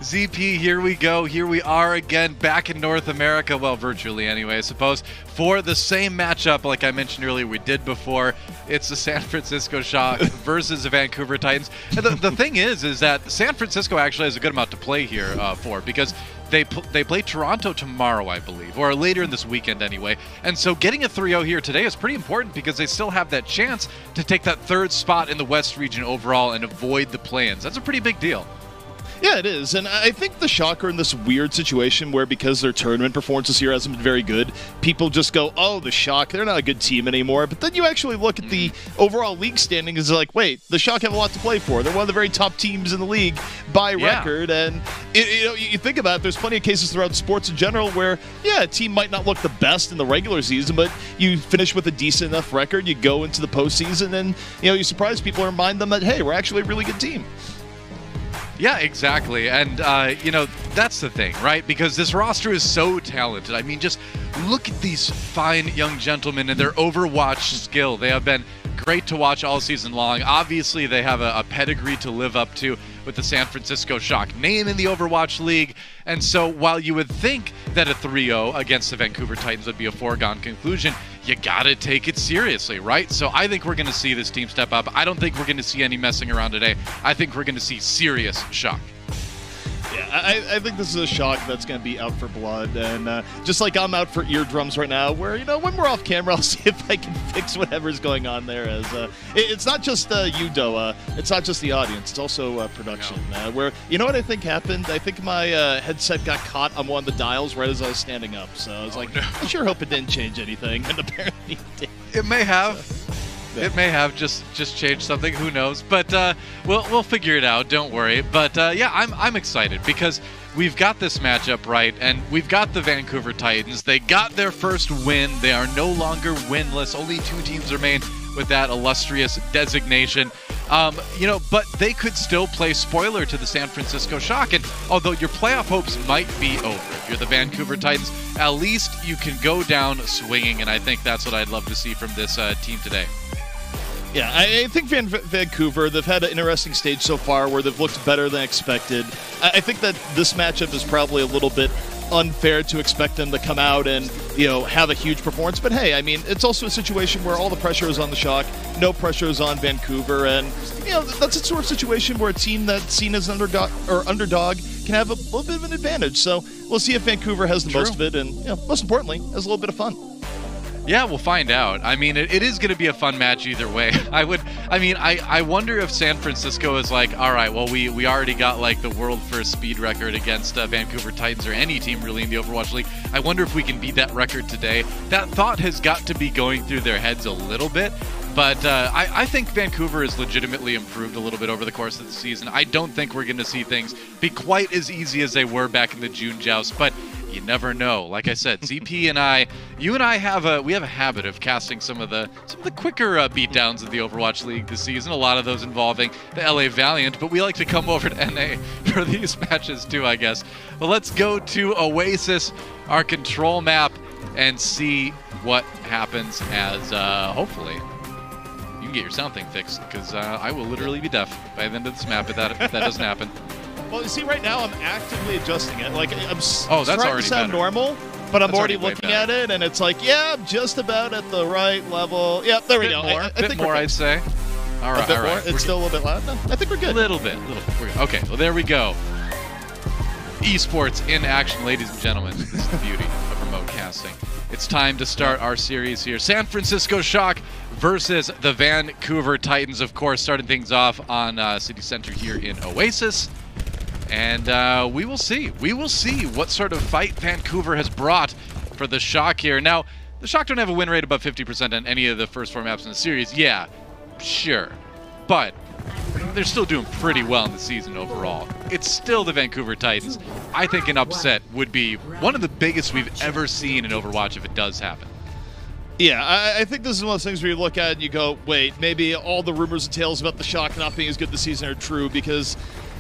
ZP, here we go. Here we are again, back in North America. Well, virtually anyway, I suppose. For the same matchup, like I mentioned earlier, we did before. It's the San Francisco Shock versus the Vancouver Titans. And the thing is that San Francisco actually has a good amount to play here for, because they play Toronto tomorrow, I believe, or later in this weekend anyway. And so getting a 3-0 here today is pretty important because they still have that chance to take that third spot in the West region overall and avoid the play-ins. That's a pretty big deal. Yeah, it is, and I think the Shock are in this weird situation where because their tournament performance this year hasn't been very good, people just go, oh, the Shock, they're not a good team anymore. But then you actually look at the overall league standings and it's like, wait, the Shock have a lot to play for. They're one of the very top teams in the league by record, and you think about it, there's plenty of cases throughout sports in general where, yeah, a team might not look the best in the regular season, but you finish with a decent enough record, you go into the postseason, and you surprise people and remind them that, hey, we're actually a really good team. Yeah, exactly. And, that's the thing, right? Because this roster is so talented. I mean, just look at these fine young gentlemen and their Overwatch skill. They have been great to watch all season long. Obviously, they have a pedigree to live up to with the San Francisco Shock name in the Overwatch League. And so while you would think that a 3-0 against the Vancouver Titans would be a foregone conclusion, you gotta take it seriously, right? So I think we're gonna see this team step up. I don't think we're gonna see any messing around today. I think we're gonna see serious Shock. Yeah, I think this is a Shock that's going to be out for blood, and just like I'm out for eardrums right now, where, when we're off camera, I'll see if I can fix whatever's going on there. As it's not just you, Doa, it's not just the audience, it's also production. Where, what I think happened? I think my headset got caught on one of the dials right as I was standing up, so I was I sure hope it didn't change anything, and apparently it did. It may have. It may have just changed something. Who knows? But we'll figure it out. Don't worry. But yeah, I'm excited because we've got this matchup right, and we've got the Vancouver Titans. They got their first win. They are no longer winless. Only 2 teams remain with that illustrious designation. But they could still play spoiler to the San Francisco Shock. And although your playoff hopes might be over, if you're the Vancouver Titans, at least you can go down swinging. And I think that's what I'd love to see from this team today. Yeah, I think Vancouver, they've had an interesting stage so far where they've looked better than expected. I think that this matchup is probably a little bit unfair to expect them to come out and, have a huge performance. But hey, I mean, it's also a situation where all the pressure is on the Shock, no pressure is on Vancouver, and, that's a sort of situation where a team that's seen as an underdog can have a little bit of an advantage. So we'll see if Vancouver has the most of it and, most importantly, has a little bit of fun. Yeah, we'll find out. I mean, it is going to be a fun match either way. I wonder if San Francisco is like, all right, well, we already got like the world first speed record against Vancouver Titans or any team really in the Overwatch League. I wonder if we can beat that record today. That thought has got to be going through their heads a little bit. But I think Vancouver has legitimately improved a little bit over the course of the season. I don't think we're going to see things be quite as easy as they were back in the June joust, but you never know. Like I said, ZP and you and I have a habit of casting some of the quicker beatdowns of the Overwatch League this season. A lot of those involving the LA Valiant, but we like to come over to NA for these matches too, I guess. Well, let's go to Oasis, our control map, and see what happens as hopefully you can get your sound thing fixed, because I will literally be deaf by the end of this map if that doesn't happen. Well, you see, right now I'm actively adjusting it. Like, I'm that's trying already to sound better. normal, but I'm already looking at it, and it's like, yeah, I'm just about at the right level. Yep, there we go. I think more, I'd say. All right, all right. It's still a little bit loud. No, I think we're good. A little bit. We're good. Okay, well, there we go. Esports in action, ladies and gentlemen. This is the beauty of remote casting. It's time to start our series here. San Francisco Shock versus the Vancouver Titans, of course, starting things off on City Center here in Oasis. And we will see. We will see what sort of fight Vancouver has brought for the Shock here. Now, the Shock don't have a win rate above 50% on any of the first 4 maps in the series. Yeah, sure. But they're still doing pretty well in the season overall. It's still the Vancouver Titans. I think an upset would be one of the biggest we've ever seen in Overwatch if it does happen. Yeah, I think this is one of those things where you look at it and you go, wait, maybe all the rumors and tales about the Shock not being as good this season are true, because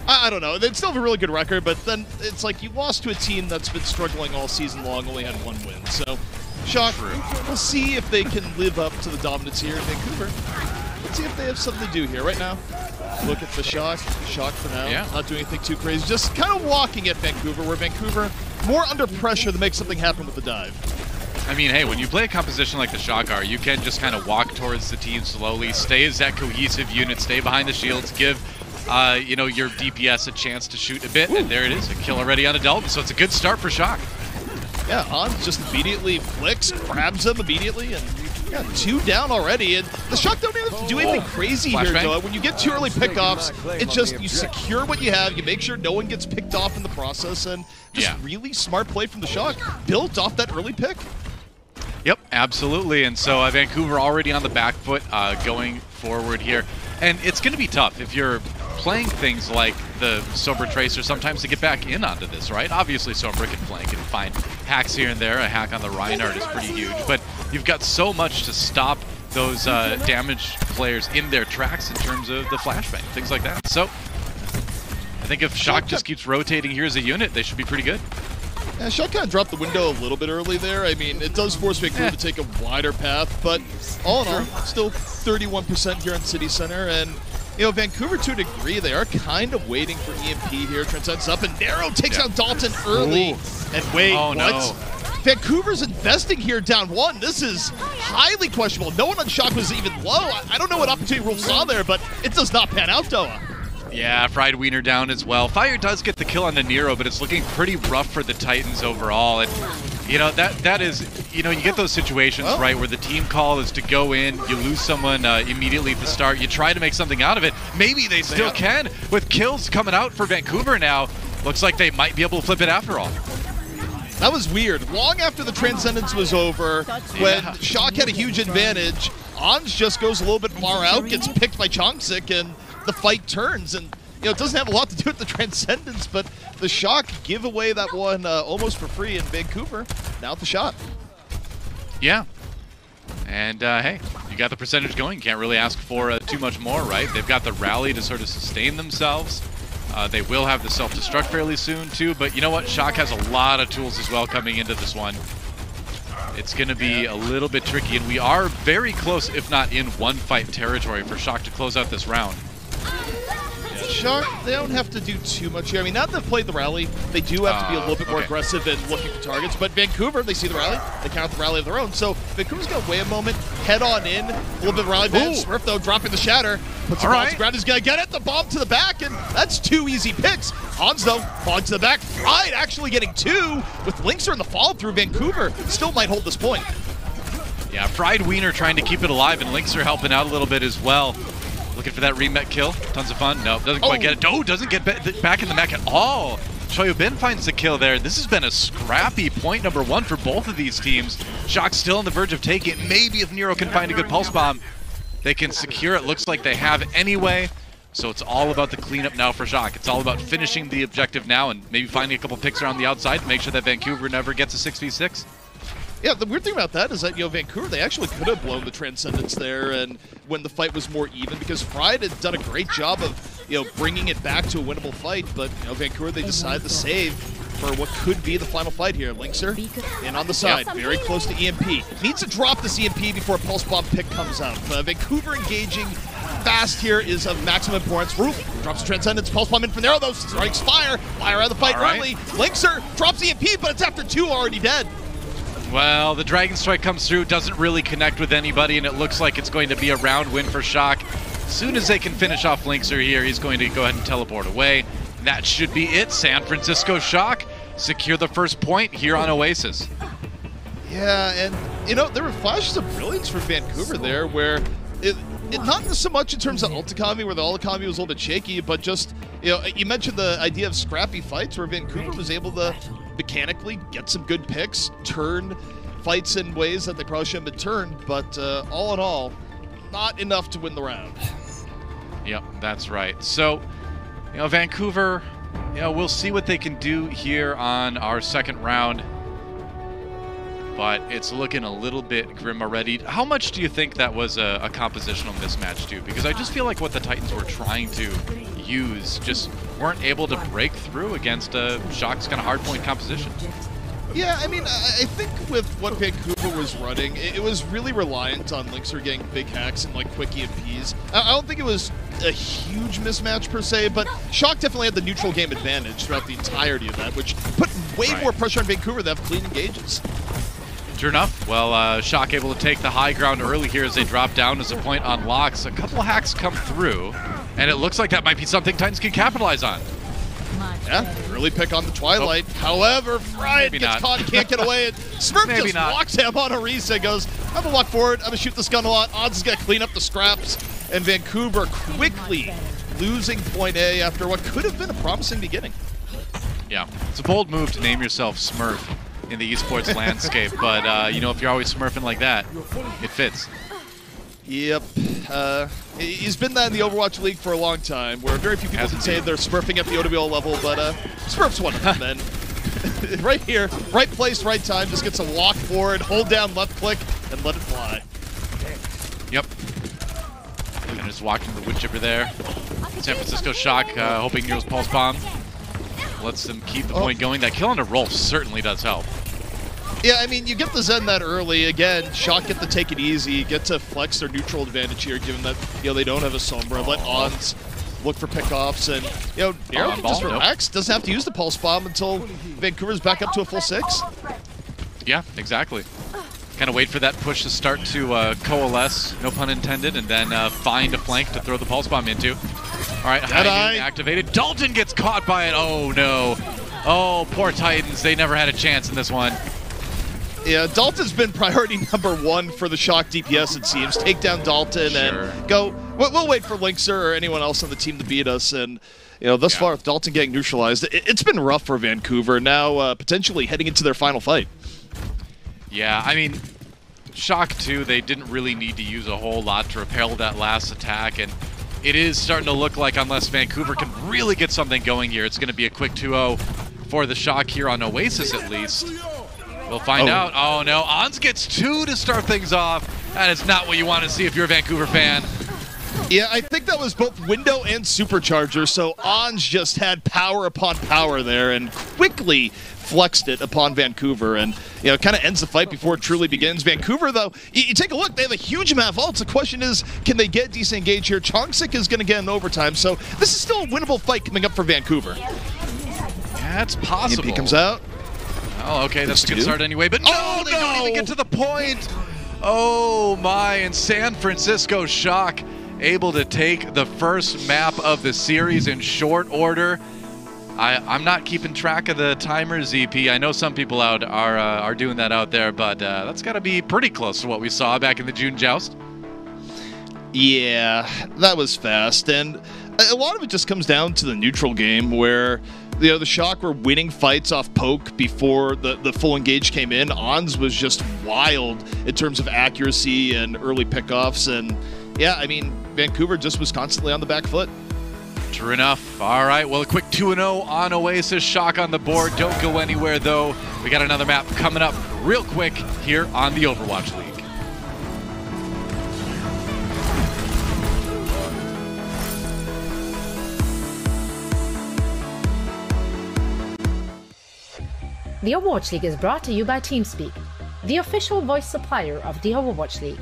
I don't know. They still have a really good record, but then it's like you lost to a team that's been struggling all season long, only had 1 win. So, Shock, we'll see if they can live up to the dominance here in Vancouver. Let's see if they have something to do here right now. Look at the Shock. Shock for now. Yeah. Not doing anything too crazy. Just kind of walking at Vancouver, where Vancouver more under pressure to make something happen with the dive. I mean, hey, when you play a composition like the Shock are, you can just kind of walk towards the team slowly, stay as that cohesive unit, stay behind the shields, give you know, your DPS a chance to shoot a bit, and there it is, a kill already on a Delvin, so it's a good start for Shock. Yeah, Hans just immediately flicks, grabs him immediately, and yeah, 2 down already. And the Shock don't even have to do anything crazy here, though. When you get 2 early pickoffs, it's just you secure what you have, you make sure no one gets picked off in the process, and just really smart play from the Shock, built off that early pick. Yep, absolutely. And so Vancouver already on the back foot going forward here. And it's going to be tough if you're playing things like the Sombra Tracer sometimes to get back in onto this, right? Obviously, Sombra can flank and find hacks here and there. A hack on the Reinhardt is pretty huge. But you've got so much to stop those damaged players in their tracks in terms of the flashbang, things like that. So I think if Shock just keeps rotating here as a unit, they should be pretty good. Yeah, Shock kind of dropped the window a little bit early there. I mean, it does force Vancouver to take a wider path, but all in all, still 31% here in City Center. And, you know, Vancouver, to a degree, they are kind of waiting for EMP here. Transcends up, and Narrow takes out Dalton early. And wait, what? No. Vancouver's investing here down 1. This is highly questionable. No one on Shock was even low. I don't know what opportunity Rule saw there, but it does not pan out, Doa. Yeah, Fried Wiener down as well. Fire does get the kill on the Nero, but it's looking pretty rough for the Titans overall. And, you know, that is, you know, you get those situations, right, where the team call is to go in, you lose someone immediately at the start, you try to make something out of it. Maybe they still can. With kills coming out for Vancouver now, looks like they might be able to flip it after all. That was weird. Long after the Transcendence was over, when Shock had a huge advantage, Ons just goes a little bit far out, gets picked by Chongsik, and the fight turns. And, you know, it doesn't have a lot to do with the Transcendence, but the Shock give away that one almost for free in Vancouver. Now at the shot. Yeah. And, hey, you got the percentage going. You can't really ask for too much more, right? They've got the rally to sort of sustain themselves. They will have the self-destruct fairly soon, too. But you know what? Shock has a lot of tools as well coming into this one. It's going to be a little bit tricky, and we are very close, if not in one-fight territory, for Shock to close out this round. Shock, they don't have to do too much here. I mean, now that they've played the rally, they do have to be a little bit more aggressive and looking for targets. But Vancouver, they see the rally, they count the rally of their own. So Vancouver's going to wait a moment, head on in, a little bit of rally band. Smurf, though, dropping the shatter. Puts the ball to the ground, he's going to get it, the bomb to the back, and that's 2 easy picks. Hans, though, falling to the back. Pride actually getting 2 with Linkser in the follow-through. Vancouver still might hold this point. Yeah, Fried Wiener trying to keep it alive, and Linkser helping out a little bit as well. Looking for that remet kill. Tons of fun. No, doesn't quite get it. Oh, doesn't get back in the mech at all. Choyobin finds the kill there. This has been a scrappy point number 1 for both of these teams. Shock's still on the verge of taking it. Maybe if Nero can find a good pulse bomb, they can secure it. Looks like they have anyway. So it's all about the cleanup now for Shock. It's all about finishing the objective now and maybe finding a couple picks around the outside to make sure that Vancouver never gets a 6v6. Yeah, the weird thing about that is that, you know, Vancouver, they actually could have blown the Transcendence there and when the fight was more even, because Fried had done a great job of, you know, bringing it back to a winnable fight, but, you know, Vancouver, they decided to save for what could be the final fight here. Linkser in on the side, very close to EMP. Needs to drop this EMP before a Pulse Bomb pick comes out. Vancouver engaging fast here is of maximum importance. Roof drops Transcendence, Pulse Bomb in from there, though, strikes Fire out of the fight early. Linkser drops EMP, but it's after 2 already dead. Well, the Dragon Strike comes through, doesn't really connect with anybody, and it looks like it's going to be a round win for Shock. As soon as they can finish off Linkser here, he's going to go ahead and teleport away. That should be it. San Francisco Shock secure the first point here on Oasis. Yeah, and, you know, there were flashes of brilliance from Vancouver there where it not so much in terms of ult economy, where the ult economy was a little bit shaky, but just, you know, you mentioned the idea of scrappy fights where Vancouver was able to mechanically get some good picks, turn fights in ways that they probably shouldn't have been turned, but all in all, not enough to win the round. Yep, that's right. So, you know, Vancouver, you know, we'll see what they can do here on our second round, but it's looking a little bit grim already. How much do you think that was a compositional mismatch too? Because I just feel like what the Titans were trying to use just weren't able to break through against Shock's kind of hardpoint composition. Yeah, I mean, I think with what Vancouver was running, it was really reliant on Linkser getting big hacks and like quick EMPs. I don't think it was a huge mismatch per se, but Shock definitely had the neutral game advantage throughout the entirety of that, which put way more pressure on Vancouver to have clean engages. Sure enough, well, Shock able to take the high ground early here as they drop down as a point unlocks. A couple hacks come through, and it looks like that might be something Titans can capitalize on. Yeah, early pick on the Twilight. However, Fried gets caught, can't get away. And Smurf just walks him on a reset, goes, I'm going to walk forward, I'm going to shoot this gun a lot. Odds is going to clean up the scraps. And Vancouver quickly losing point A after what could have been a promising beginning. Yeah, it's a bold move to name yourself Smurf in the esports landscape, but you know, if you're always smurfing like that, it fits. Yep. He's been that in the Overwatch League for a long time, where very few people can say they're smurfing at the OWL level, but Smurf's one of them, then. Right here, right place, right time, just gets a walk forward, hold down left click, and let it fly. Yep. And just walking the wood chipper there. San Francisco Shock hoping Nero's Pulse Bomb lets them keep the point going. That kill on a roll certainly does help. Yeah, I mean, you get the Zen that early. Again, Shock get to take it easy, get to flex their neutral advantage here, given that, you know, they don't have a Sombra. Let Ons look for pickoffs, and, you know, Nero can just relax. Doesn't have to use the Pulse Bomb until Vancouver's back up to a full 6. Yeah, exactly. Kind of wait for that push to start to coalesce, no pun intended, and then find a flank to throw the Pulse Bomb into. All right, high noon activated. Dalton gets caught by it. Oh, no. Oh, poor Titans. They never had a chance in this one. Yeah, Dalton's been priority number 1 for the Shock DPS, it seems. Take down Dalton and go. We'll wait for Linkser or anyone else on the team to beat us. And, you know, thus far, with Dalton getting neutralized, it's been rough for Vancouver. Now, potentially heading into their final fight. Yeah, I mean, Shock, too, they didn't really need to use a whole lot to repel that last attack. And it is starting to look like, unless Vancouver can really get something going here, it's going to be a quick 2-0 for the Shock here on Oasis, at least. We'll find out. Oh, no. Ons gets 2 to start things off. That is not what you want to see if you're a Vancouver fan. Yeah, I think that was both window and supercharger, so Ons just had power upon power there and quickly flexed it upon Vancouver, and, you know, kind of ends the fight before it truly begins. Vancouver, though, you take a look, they have a huge amount of ults. The question is, can they get decent engage here? Chongsik is going to get an overtime, so this is still a winnable fight coming up for Vancouver. Yeah, it's possible. EMP comes out. Oh, okay, that's a good start anyway, but no, they don't even get to the point. Oh my, and San Francisco Shock able to take the first map of the series in short order. I'm not keeping track of the timer, ZP. I know some people out are doing that out there, but that's got to be pretty close to what we saw back in the June Joust. Yeah, that was fast, and a lot of it just comes down to the neutral game where, you know, the Shock were winning fights off poke before the full engage came in. Ons was just wild in terms of accuracy and early pickoffs, and yeah, I mean, Vancouver just was constantly on the back foot. True enough. All right, well, a quick 2-0 on Oasis. Shock on the board. Don't go anywhere, though. We got another map coming up real quick here on the Overwatch League. The Overwatch League is brought to you by TeamSpeak, the official voice supplier of the Overwatch League.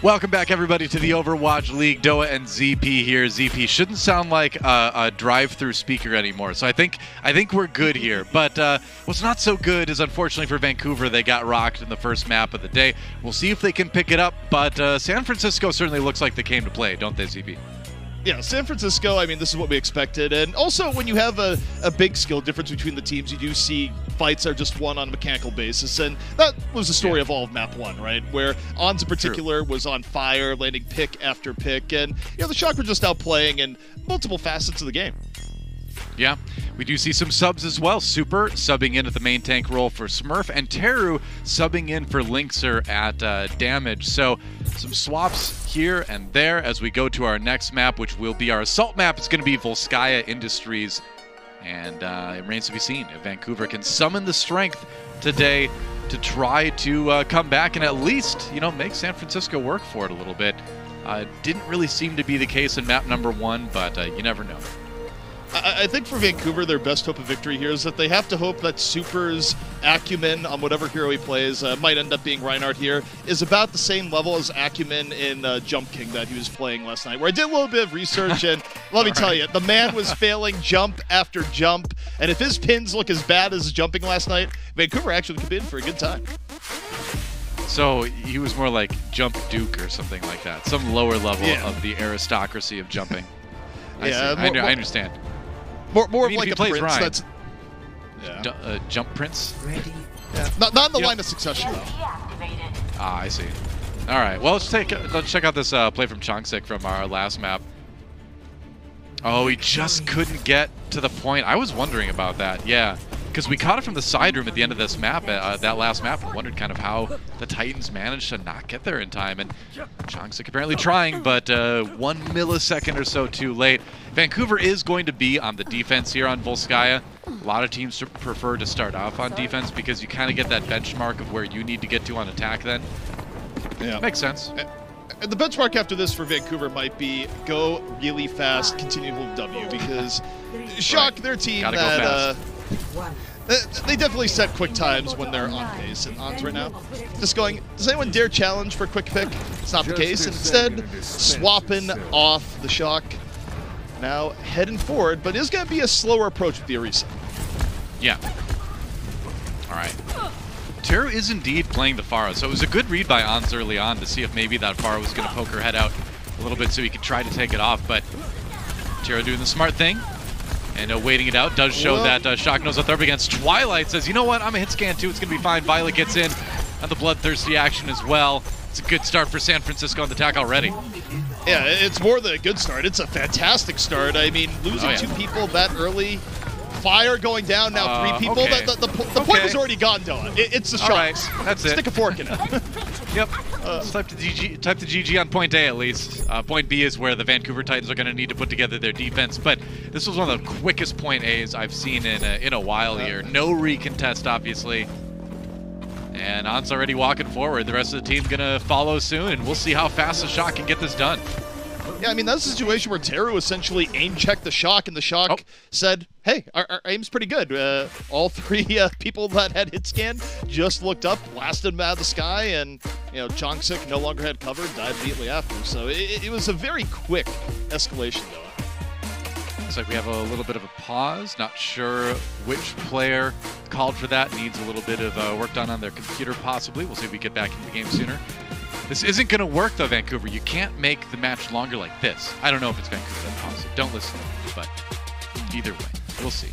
Welcome back, everybody, to the Overwatch League. Doa and ZP here. ZP shouldn't sound like a drive-through speaker anymore, so I think we're good here. But what's not so good is, unfortunately for Vancouver, they got rocked in the first map of the day. We'll see if they can pick it up, but San Francisco certainly looks like they came to play, don't they, ZP? Yeah, San Francisco, I mean, this is what we expected. And also, when you have a big skill difference between the teams, you do see fights are just won on a mechanical basis. And that was the story of all of Map 1, right? Where Ons in particular was on fire, landing pick after pick. And, the Shock were just outplaying in multiple facets of the game. Yeah, we do see some subs as well. Super subbing in at the main tank role for Smurf, and Teru subbing in for Linkser at damage. So some swaps here and there as we go to our next map, which will be our assault map. It's going to be Volskaya Industries, and it remains to be seen if Vancouver can summon the strength today to try to come back and at least, make San Francisco work for it a little bit. Didn't really seem to be the case in map number 1, but you never know. I think for Vancouver, their best hope of victory here is that they have to hope that Super's acumen on whatever hero he plays, might end up being Reinhardt here, is about the same level as acumen in Jump King that he was playing last night, where I did a little bit of research, and let me tell you, the man was failing jump after jump, and if his pins look as bad as jumping last night, Vancouver actually could be in for a good time. So he was more like Jump Duke or something like that, some lower level of the aristocracy of jumping. I understand. More of like a prince. Ryan. That's Jump Prince. Yeah. Not in the line of succession though. Ah, I see. All right. Well, let's check out this play from Chongsik from our last map. Oh, he just couldn't get to the point. I was wondering about that. Yeah, because we caught it from the side room at the end of this map, that last map, and wondered kind of how the Titans managed to not get there in time. And Chongsik apparently trying, but 1 millisecond or so too late. Vancouver is going to be on the defense here on Volskaya. A lot of teams prefer to start off on defense because you kind of get that benchmark of where you need to get to on attack then. Yeah. Makes sense. And the benchmark after this for Vancouver might be go really fast, continue to hold W, because Shock, their team, that they definitely set quick times when they're on pace. And Ons right now, just going, does anyone dare challenge for a quick pick? It's not the case. Instead, swapping off the Shock. Now heading forward, but it's going to be a slower approach with the Orisa. Yeah. All right. Teru is indeed playing the Pharah, so it was a good read by Ons early on to see if maybe that Pharah was going to poke her head out a little bit so he could try to take it off, but Teru doing the smart thing and waiting it out does show that Shock knows what they're up against. Twilight says, you know what, I'm a hit scan too, it's going to be fine. Violet gets in on the bloodthirsty action as well. It's a good start for San Francisco on the attack already. Yeah, it's more than a good start. It's a fantastic start. I mean, losing 2 people that early, Fire going down now, 3 people. Okay. The point was already gone, Doa. It's the Sharks. Right, that's it. Stick a fork in it. Yep. Type to GG on point A at least. Point B is where the Vancouver Titans are going to need to put together their defense. But this was one of the quickest point A's I've seen in a while here. No recontest, obviously. And Ons already walking forward. The rest of the team going to follow soon, and we'll see how fast the Shock can get this done. Yeah, I mean, that's a situation where Teru essentially aim-checked the Shock, and the Shock said, hey, our aim's pretty good. All 3 people that had hit scan just looked up, blasted him out of the sky, and, Chongsik no longer had cover, died immediately after. So it was a very quick escalation, though. Looks like we have a little bit of a pause. Not sure which player called for that. Needs a little bit of work done on their computer, possibly. We'll see if we get back into the game sooner. This isn't going to work, though, Vancouver. You can't make the match longer like this. I don't know if it's Vancouver. I'm positive. Don't listen to me, but either way, we'll see.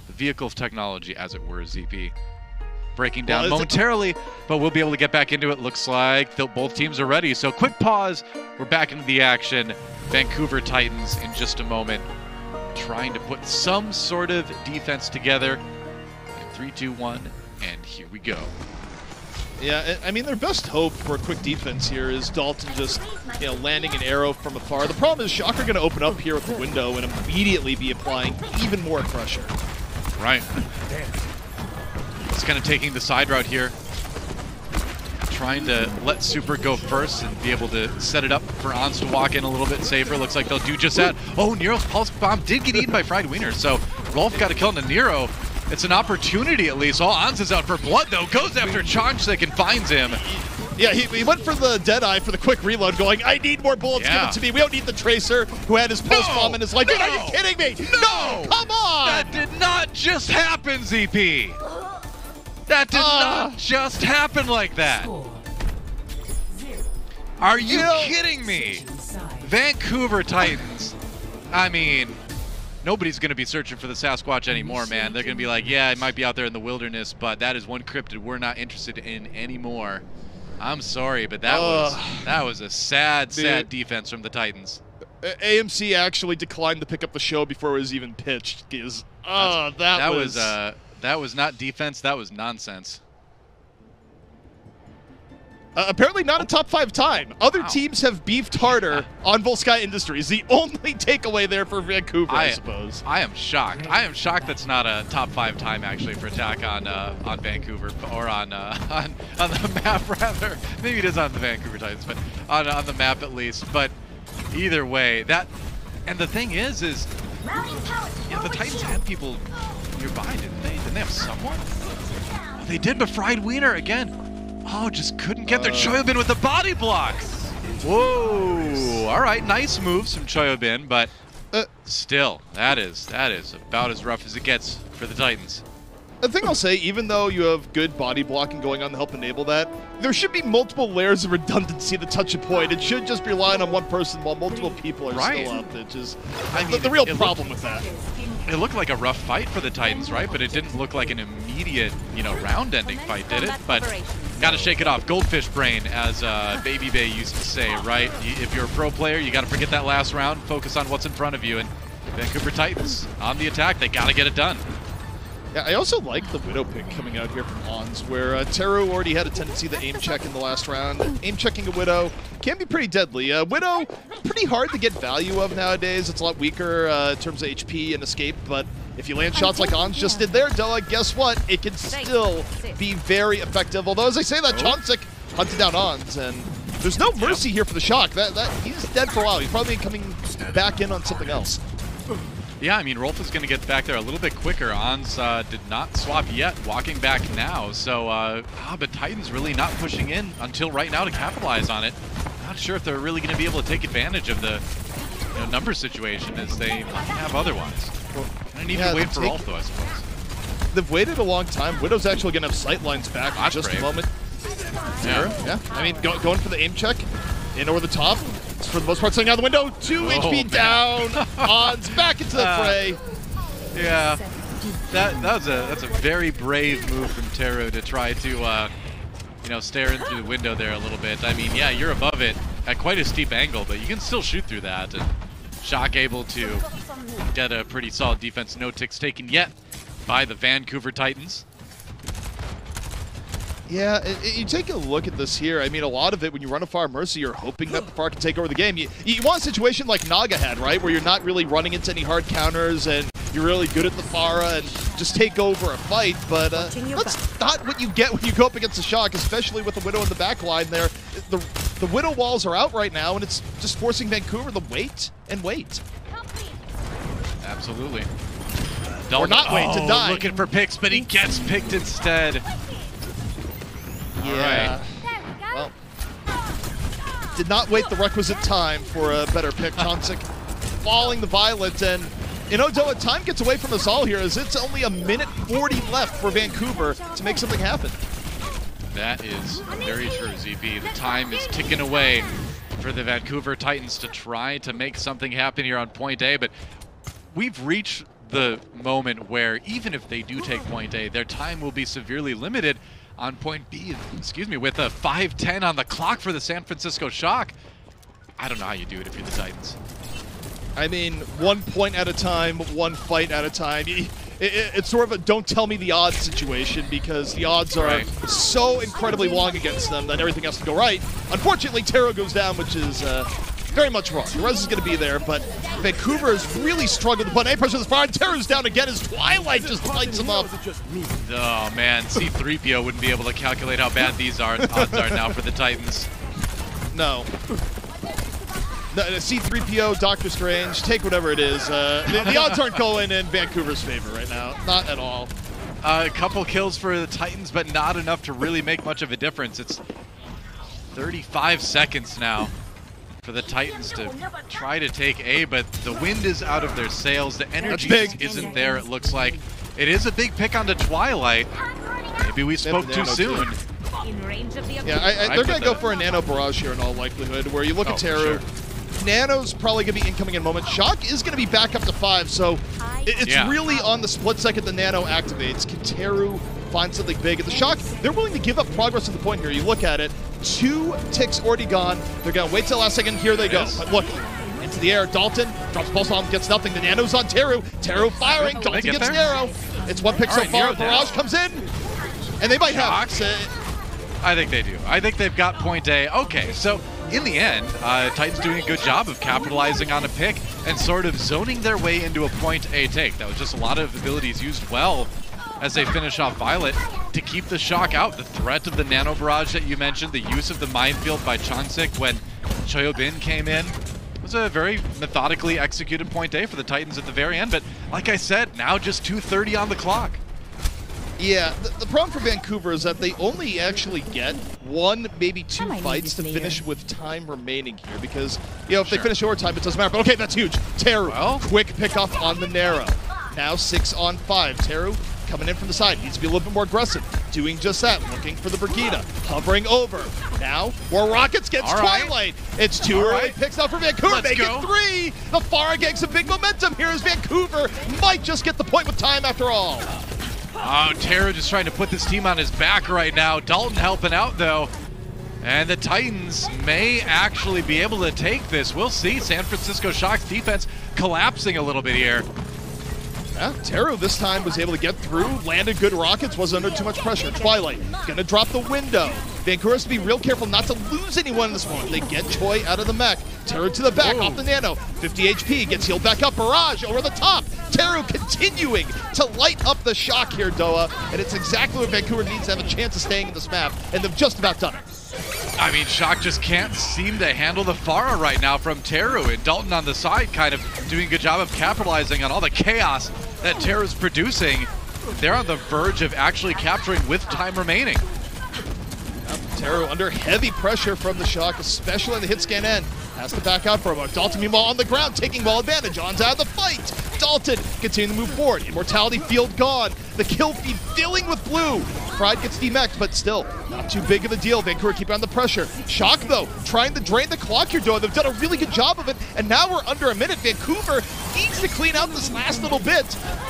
The vehicle of technology, as it were, ZP. Breaking down momentarily, but we'll be able to get back into it. Looks like both teams are ready. So quick pause. We're back into the action. Vancouver Titans in just a moment, trying to put some sort of defense together. In 3, 2, 1, and here we go. Yeah, I mean, their best hope for a quick defense here is Dalton just, landing an arrow from afar. The problem is Shocker going to open up here with the window and immediately be applying even more pressure. Right. It's kind of taking the side route here. Trying to let Super go first and be able to set it up for Ons to walk in a little bit safer. Looks like they'll do just that. Oh, Nero's Pulse Bomb did get eaten by Fried Wiener, so Rolf got a kill into Nero. It's an opportunity at least. Oh, Ons is out for blood though. Goes after Chonchik and finds him. Yeah, he went for the Deadeye for the quick reload, going, I need more bullets, give it to me. We don't need the Tracer who had his Pulse Bomb in his life. Dude, are you kidding me? No! Come on! That did not just happen, ZP. That did not just happen like that. Are you kidding me? Vancouver Titans. I mean, nobody's going to be searching for the Sasquatch anymore, man. They're going to be like, yeah, it might be out there in the wilderness, but that is one cryptid we're not interested in anymore. I'm sorry, but that was a sad defense from the Titans. AMC actually declined to pick up the show before it was even pitched. That was not defense. That was nonsense. Apparently not a top 5 time. Other teams have beefed harder on Volsky Industries. The only takeaway there for Vancouver, I suppose. I am shocked. I am shocked that's not a top 5 time actually for attack on Vancouver or on the map rather. Maybe it is on the Vancouver Titans, but on the map at least. But either way, and the thing is the Titans had people nearby, didn't they? Didn't they have someone? Oh, they did, but Fried Wiener again. Oh, just couldn't get their Choyobin with the body block. Whoa! All right, nice moves from Choyobin, but still, that is about as rough as it gets for the Titans. The thing I'll say, even though you have good body blocking going on to help enable that, there should be multiple layers of redundancy to touch a point. It should just be relying on one person while multiple people are still up, which is the real problem with that. It looked like a rough fight for the Titans, right? But it didn't look like an immediate, round-ending fight, did it? But got to shake it off. Goldfish brain, as Baby Bay used to say, right? If you're a pro player, you got to forget that last round, focus on what's in front of you. And Vancouver Titans on the attack, they got to get it done. Yeah, I also like the Widow pick coming out here from Ons, where Teru already had a tendency to aim check in the last round. Aim checking a Widow can be pretty deadly. Widow, pretty hard to get value of nowadays. It's a lot weaker in terms of HP and escape, but if you land shots like Ons just did there, Della, guess what? It can still be very effective. Although, as I say that, Chonsik hunted down Ons, and there's no mercy here for the Shock. He's dead for a while. He's probably coming back in on something else. Yeah, I mean, Rolf is going to get back there a little bit quicker. Ons did not swap yet, walking back now. So, but Titans really not pushing in until right now to capitalize on it. Not sure if they're really going to be able to take advantage of the number situation as they might have otherwise. I need to wait for Rolf, though, I suppose. They've waited a long time. Widow's actually going to have sight lines back in just a moment. Yeah. I mean, going for the aim check in over the top. For the most part, staying out the window. 2 HP down. Ons back into the fray. Yeah, that's a very brave move from Teru to try to stare in through the window there a little bit. I mean, yeah, you're above it at quite a steep angle, but you can still shoot through that. And Shock able to get a pretty solid defense. No ticks taken yet by the Vancouver Titans. Yeah, you take a look at this here. I mean, a lot of it, when you run a Fire Mercy, you're hoping that the Far can take over the game. You want a situation like Naga had, right, where you're not really running into any hard counters and you're really good at the Pharah and just take over a fight, but that's not what you get when you go up against the Shock, especially with the Widow in the back line there. The Widow walls are out right now, and it's just forcing Vancouver to wait and wait. Absolutely. Or not wait to die. Looking for picks, but he gets picked instead. Yeah. Well, did not wait the requisite time for a better pick. Chonsik falling the Violet, and You know, Doa, time gets away from us all here as it's only a minute 40 left for Vancouver to make something happen. That is very true, ZP. The time is ticking away for the Vancouver Titans to try to make something happen here on point A, but we've reached the moment where even if they do take point A, their time will be severely limited on point B, excuse me, with a 5:10 on the clock for the San Francisco Shock. I don't know how you do it if you're the Titans. I mean, 1 point at a time, one fight at a time. It's sort of a don't tell me the odds situation because the odds are so incredibly long against them that everything has to go right. Unfortunately, Taro goes down, which is very much wrong. The res is going to be there, but Vancouver has really struggled to put A pressure on this fire, and Taro's down again as Twilight just lights him up. Oh man, C3PO wouldn't be able to calculate how bad these odds are now for the Titans. No. C3PO, Doctor Strange, take whatever it is. The odds aren't going in Vancouver's favor right now. Not at all. A couple kills for the Titans, but not enough to really make much of a difference. It's 35 seconds now for the Titans to try to take A, but the wind is out of their sails. The energy just isn't there, it looks like. It is a big pick onto Twilight. Maybe we spoke too soon. Yeah, they're going to go for a Nano Barrage here in all likelihood, where you look at Taro. Sure. Nano's probably going to be incoming in a moment. Shock is going to be back up to 5, so it's really on the split second the Nano activates. Can Teru find something big? And the Shock, they're willing to give up progress at the point here. You look at it, 2 ticks already gone. They're going to wait till the last second. Here they go. But look, into the air. Dalton drops the pulse bomb, gets nothing. The Nano's on Teru. Teru firing. Dalton gets an arrow. It's 1 pick so far. Barrage comes in, and they might have I think they do. I think they've got point A. Okay, so in the end, Titans doing a good job of capitalizing on a pick and sort of zoning their way into a point A take. That was just a lot of abilities used well as they finish off Violet to keep the Shock out. The threat of the Nano Barrage that you mentioned, the use of the Minefield by Chansik when Choyobin came in, was a very methodically executed point A for the Titans at the very end. But like I said, now just 2:30 on the clock. Yeah, the problem for Vancouver is that they only actually get 1, maybe 2 fights to finish with time remaining here because, you know, if they finish overtime, it doesn't matter. But okay, that's huge. Teru, quick pickup on the Narrow. Now 6 on 5. Teru coming in from the side. Needs to be a little bit more aggressive. Doing just that. Looking for the Brigida. Hovering over. Now, more Rockets gets Twilight. It's 2 early picks out for Vancouver. They get 3. The Far getting some big momentum here as Vancouver might just get the point with time after all. Oh, Teru just trying to put this team on his back right now. Dalton helping out, though. And the Titans may actually be able to take this. We'll see. San Francisco Shock's defense collapsing a little bit here. Yeah, Teru this time was able to get through, landed good rockets, wasn't under too much pressure. Twilight gonna drop the window. Vancouver has to be real careful not to lose anyone in this moment. They get Choi out of the mech. Teru to the back, off the Nano. 50 HP, gets healed back up. Barrage over the top. Teru continuing to light up the Shock here, Doa. And it's exactly what Vancouver needs to have a chance of staying in this map. And they've just about done it. I mean, Shock just can't seem to handle the Pharah right now from Teru. And Dalton on the side kind of doing a good job of capitalizing on all the chaos that Teru's producing. They're on the verge of actually capturing with time remaining. Teru under heavy pressure from the Shock, especially on the hit scan end. Has to back out for a moment. Dalton meanwhile on the ground, taking well advantage. On's out of the fight. Dalton continuing to move forward. Immortality field gone. The kill feed filling with blue. Pride gets demexed, but still not too big of a deal. Vancouver keeping on the pressure. Shock, though, trying to drain the clock here, Doa. They've done a really good job of it, and now we're under a minute. Vancouver needs to clean out this last little bit.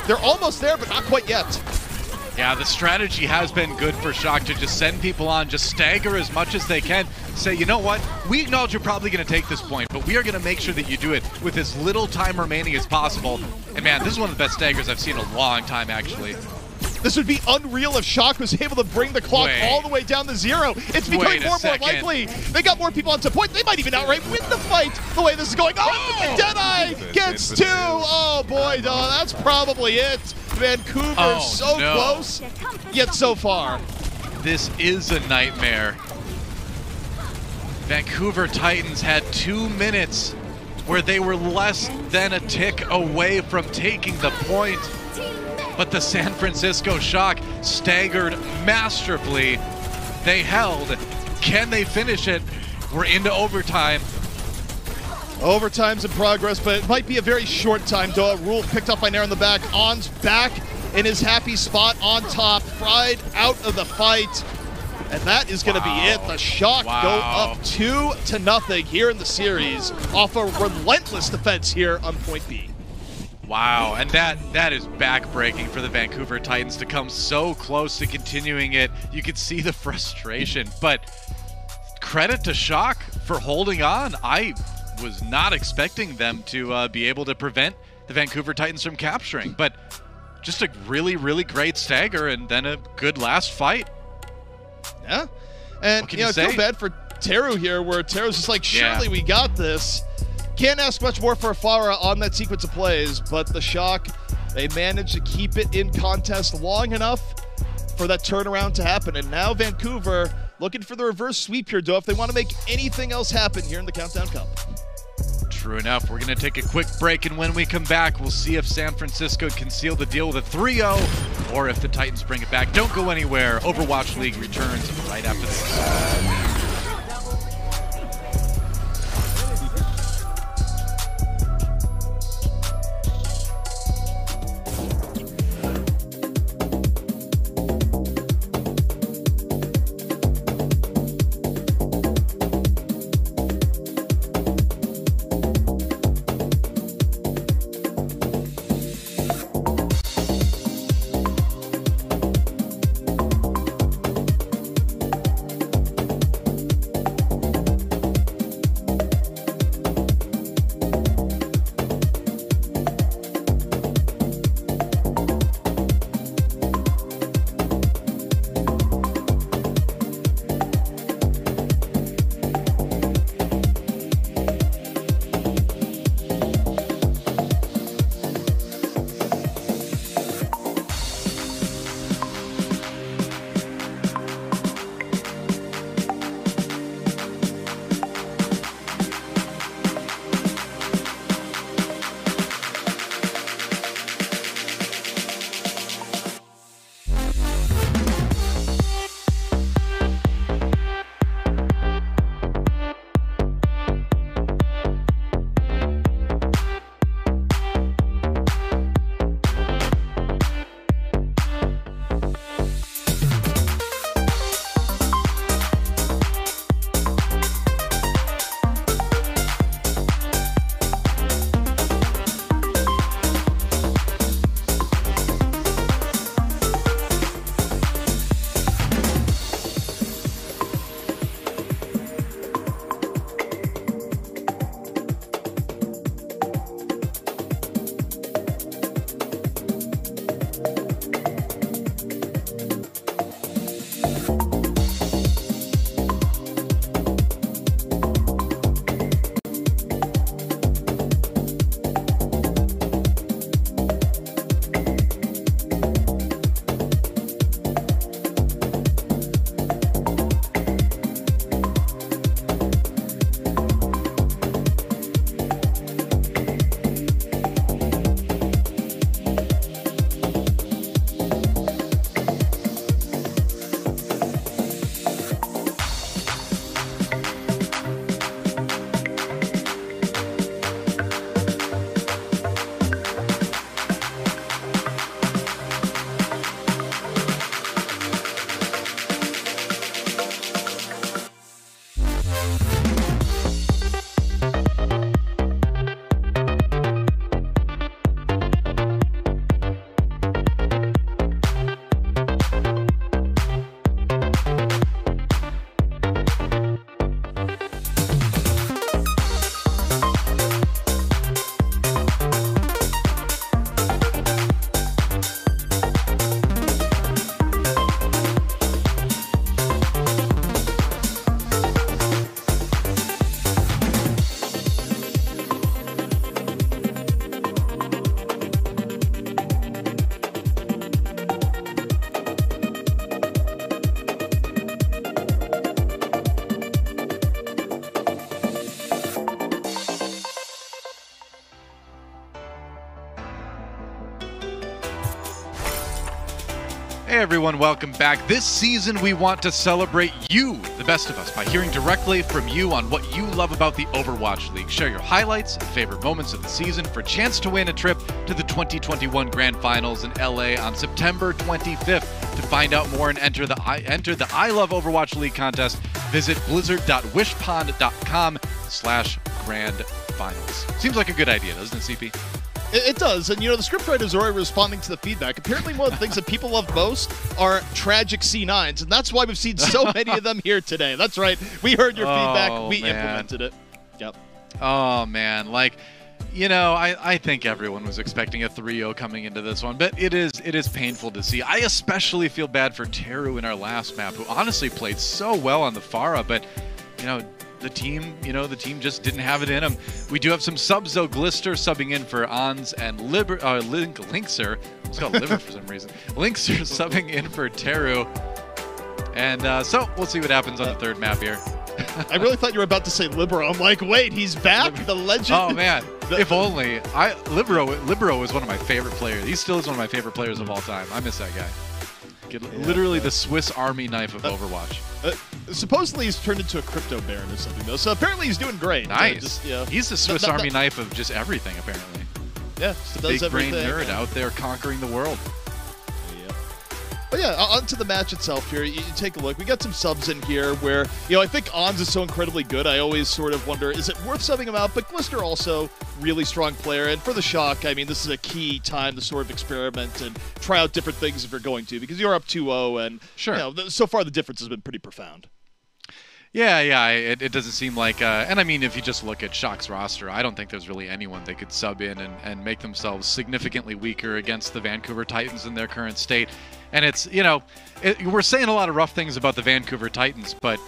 They're almost there, but not quite yet. Yeah, the strategy has been good for Shock to just send people on, just stagger as much as they can. Say, you know what, we acknowledge you're probably going to take this point, but we are going to make sure that you do it with as little time remaining as possible. And man, this is one of the best staggers I've seen in a long time, actually. This would be unreal if Shock was able to bring the clock all the way down to 0. It's becoming more and more likely. They got more people on to point. They might even outright win the fight the way this is going. Oh, Deadeye gets 2. Oh boy, Doa, that's probably it. Vancouver so close, yet so far. This is a nightmare. Vancouver Titans had 2 minutes where they were less than a tick away from taking the point. But the San Francisco Shock staggered masterfully. They held. Can they finish it? We're into overtime. Overtime's in progress, but it might be a very short time. Doa Rule picked up by Nair in the back. On's back in his happy spot on top. Fried out of the fight. And that is going to be it. The Shock go up 2-0 here in the series off a relentless defense here on point B. Wow, and that is backbreaking for the Vancouver Titans to come so close to continuing it. You could see the frustration, but credit to Shock for holding on. I was not expecting them to be able to prevent the Vancouver Titans from capturing, but just a really, really great stagger and then a good last fight. Yeah, and you know, I feel bad for Teru here, where Teru's just like, surely we got this. Can't ask much more for Farah on that sequence of plays, but the Shock, they managed to keep it in contest long enough for that turnaround to happen. And now Vancouver looking for the reverse sweep here, Doe, if they want to make anything else happen here in the Countdown Cup. True enough. We're going to take a quick break, and when we come back, we'll see if San Francisco can seal the deal with a 3-0 or if the Titans bring it back. Don't go anywhere. Overwatch League returns right after this. Hey everyone, welcome back. This season we want to celebrate you, the best of us, by hearing directly from you on what you love about the Overwatch League. Share your highlights and favorite moments of the season for a chance to win a trip to the 2021 Grand Finals in LA on September 25th. To find out more and enter the I Love Overwatch League contest, visit blizzard.wishpond.com/grand finals. Seems like a good idea, doesn't it, CP? It does, and you know, the scriptwriters are already responding to the feedback. Apparently one of the things that people love most are tragic C9s, and that's why we've seen so many of them here today. That's right, we heard your feedback, we implemented it. Yep. Oh man, like, you know, I think everyone was expecting a 3-0 coming into this one, but it is painful to see. I especially feel bad for Teru in our last map, who honestly played so well on the Pharah, but, you know, the team just didn't have it in them. We do have some subs though. Glister subbing in for Ons and Linkser. It's called Liver for some reason. Linkser subbing in for Teru. And so we'll see what happens on the third map here. I really thought you were about to say Libero. I'm like, wait, he's back? The legend? Oh man, if only. Libero was one of my favorite players. He still is one of my favorite players of all time. I miss that guy. Literally the Swiss Army knife of Overwatch. Supposedly he's turned into a crypto baron or something, though. So apparently he's doing great. Nice. He's the Swiss Army knife of just everything, apparently. Yeah, just a big brain nerd out there conquering the world. Yeah. But yeah, on to the match itself here. You take a look. We got some subs in here where, you know, I think Ons is so incredibly good. I always sort of wonder, is it worth subbing him out? But Glister also really strong player. And for the Shock, I mean, this is a key time to sort of experiment and try out different things if you're going to, because you're up 2-0, and sure, you know, so far the difference has been pretty profound. Yeah, it doesn't seem like, and I mean, if you just look at Shock's roster, I don't think there's really anyone they could sub in and make themselves significantly weaker against the Vancouver Titans in their current state. And it's, you know, we're saying a lot of rough things about the Vancouver Titans, but,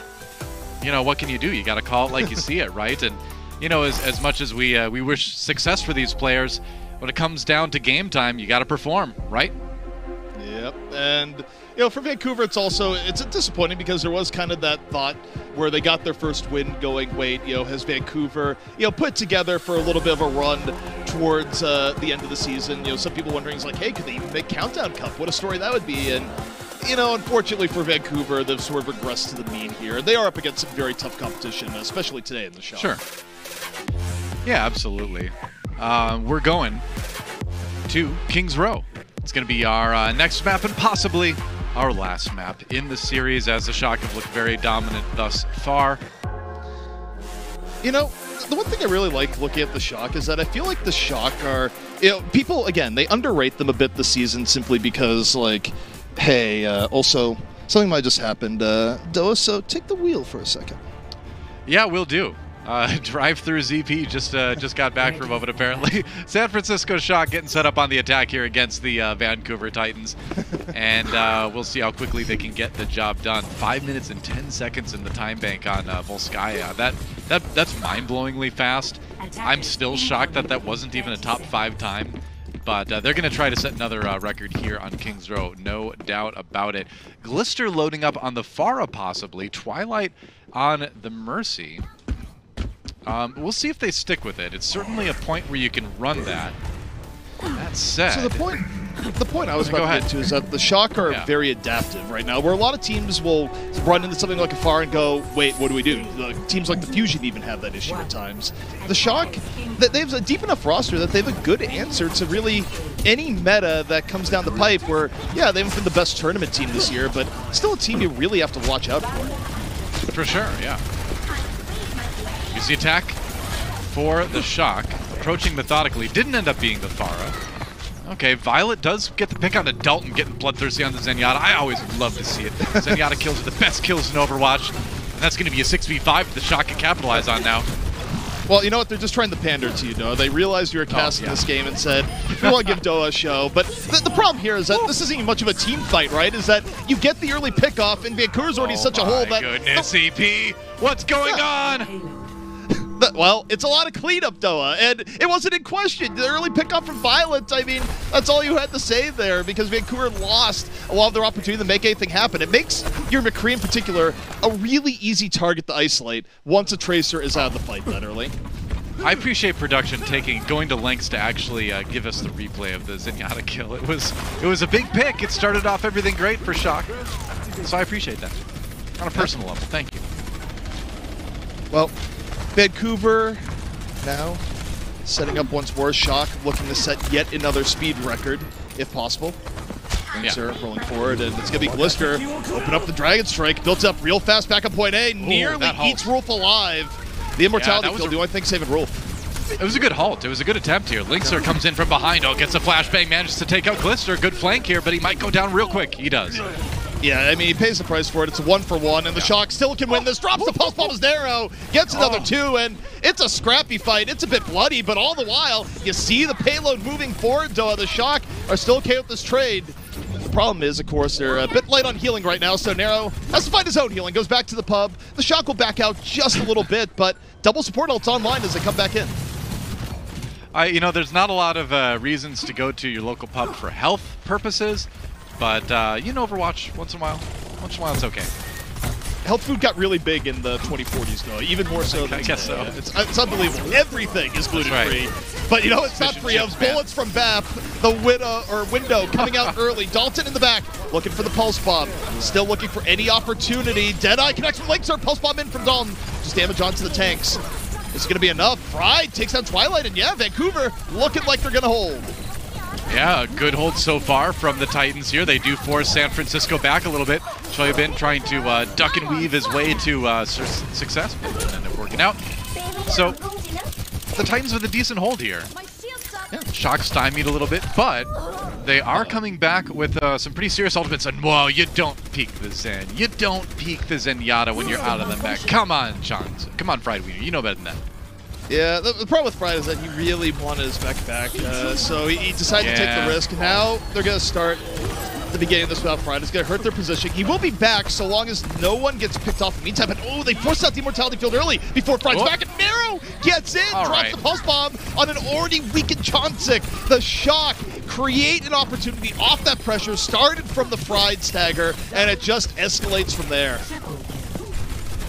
you know, what can you do? You got to call it like you see it, right? And, you know, as much as we wish success for these players, when it comes down to game time, you got to perform, right? Yep, and you know, for Vancouver, it's disappointing because there was kind of that thought where they got their first win going, wait, you know, has Vancouver, you know, put together for a little bit of a run towards the end of the season. You know, some people wondering, like, hey, could they even make Countdown Cup? What a story that would be. And, you know, unfortunately for Vancouver, they've sort of regressed to the mean here. They are up against some very tough competition, especially today in the show. Sure. Yeah, absolutely. We're going to Kings Row. It's going to be our next map and possibly our last map in the series, as the Shock have looked very dominant thus far. You know, the one thing I really like looking at the Shock is that I feel like the Shock are, you know, people, again, they underrate them a bit this season simply because, like, hey, also, something might just happened. Doa, so take the wheel for a second. Yeah, will do. Drive-through ZP just got back for a moment, apparently. San Francisco Shock getting set up on the attack here against the Vancouver Titans. And we'll see how quickly they can get the job done. 5 minutes and 10 seconds in the time bank on Volskaya. That's mind-blowingly fast. I'm still shocked that wasn't even a top 5 time. But they're going to try to set another record here on Kings Row, no doubt about it. Glister loading up on the Pharah, possibly. Twilight on the Mercy. We'll see if they stick with it. It's certainly a point where you can run that. That said... So the point I was about to get to is that the Shock are very adaptive right now, where a lot of teams will run into something like a Pharah and go, wait, what do we do? Teams like the Fusion even have that issue at times. The Shock, they have a deep enough roster that they have a good answer to really any meta that comes down the pipe where, yeah, they haven't been the best tournament team this year, but still a team you really have to watch out for. For sure, yeah. Here's the attack for the Shock, approaching methodically. Didn't end up being the Pharah. Okay, Violet does get the pick on the Dalton, getting bloodthirsty on the Zenyatta. I always love to see it. Zenyatta kills are the best kills in Overwatch, and that's going to be a 6v5 that the Shock can capitalize on now. Well, you know what? They're just trying to pander to you, Doa. They realized you were cast in this game and said, we want to give Doa a show. But the problem here is that this isn't even much of a team fight, right? Is that you get the early pickoff, and Vancouver's already such a hole that... Oh, my goodness, EP! What's going on? Well, it's a lot of cleanup, Doa, and it wasn't in question. The early pickoff from Violet, I mean, that's all you had to say there, because Vancouver lost a lot of their opportunity to make anything happen. It makes your McCree in particular a really easy target to isolate once a Tracer is out of the fight that early. I appreciate production going to lengths to actually give us the replay of the Zenyatta kill. It was a big pick. It started off everything great for Shock, so I appreciate that on a personal level. Thank you. Well, Vancouver now setting up once more. Shock looking to set yet another speed record, if possible. Rolling forward, and it's going to be Glister. Open up the Dragon Strike, built up real fast back at point A, nearly eats Rolf alive. The Immortality kill, do I think saving Rolf? It was a good halt. It was a good attempt here. Linkser comes in from behind. Oh, gets a flashbang, manages to take out Glister. Good flank here, but he might go down real quick. He does. Yeah, I mean, he pays the price for it. It's a 1-for-1, and the Shock still can win this. Drops the pulse bomb as narrow, gets another 2, and it's a scrappy fight. It's a bit bloody, but all the while, you see the payload moving forward. The Shock are still okay with this trade. The problem is, of course, they're a bit light on healing right now, so Nero has to find his own healing, goes back to the pub. The Shock will back out just a little bit, but double support ults online as they come back in. You know, there's not a lot of reasons to go to your local pub for health purposes, but you know, Overwatch, once in a while it's okay. Health food got really big in the 2040s, though, even more so than I guess so. It's unbelievable. Everything is gluten-free. But, you know, it's not free of bullets from Bap, the window coming out early. Dalton in the back, looking for the pulse bomb. Still looking for any opportunity. Deadeye connects with Linkser, pulse bomb in from Dalton. Just damage onto the tanks. Is it going to be enough? Fried takes down Twilight, and yeah, Vancouver looking like they're going to hold. Yeah, a good hold so far from the Titans here. They do force San Francisco back a little bit. Choyabin trying to duck and weave his way to success, but ended up working out. So the Titans with a decent hold here. Yeah, Shock stymied a little bit, but they are coming back with some pretty serious ultimates. And whoa, you don't peek the Zen. You don't peek the Zenyatta when you're out of the mech. Come on, Chance. Come on, Fried Wiener. You know better than that. Yeah, the problem with Fried is that he really wanted his mech back, so he decided to take the risk. Now they're going to start the beginning of this without Fried. It's going to hurt their position. He will be back so long as no one gets picked off in the meantime. But oh, they forced out the Immortality field early before Fried's back. And Narrow gets in, drops the pulse bomb on an already weakened Chauncey. The Shock create an opportunity off that pressure, started from the Fried stagger, and it just escalates from there.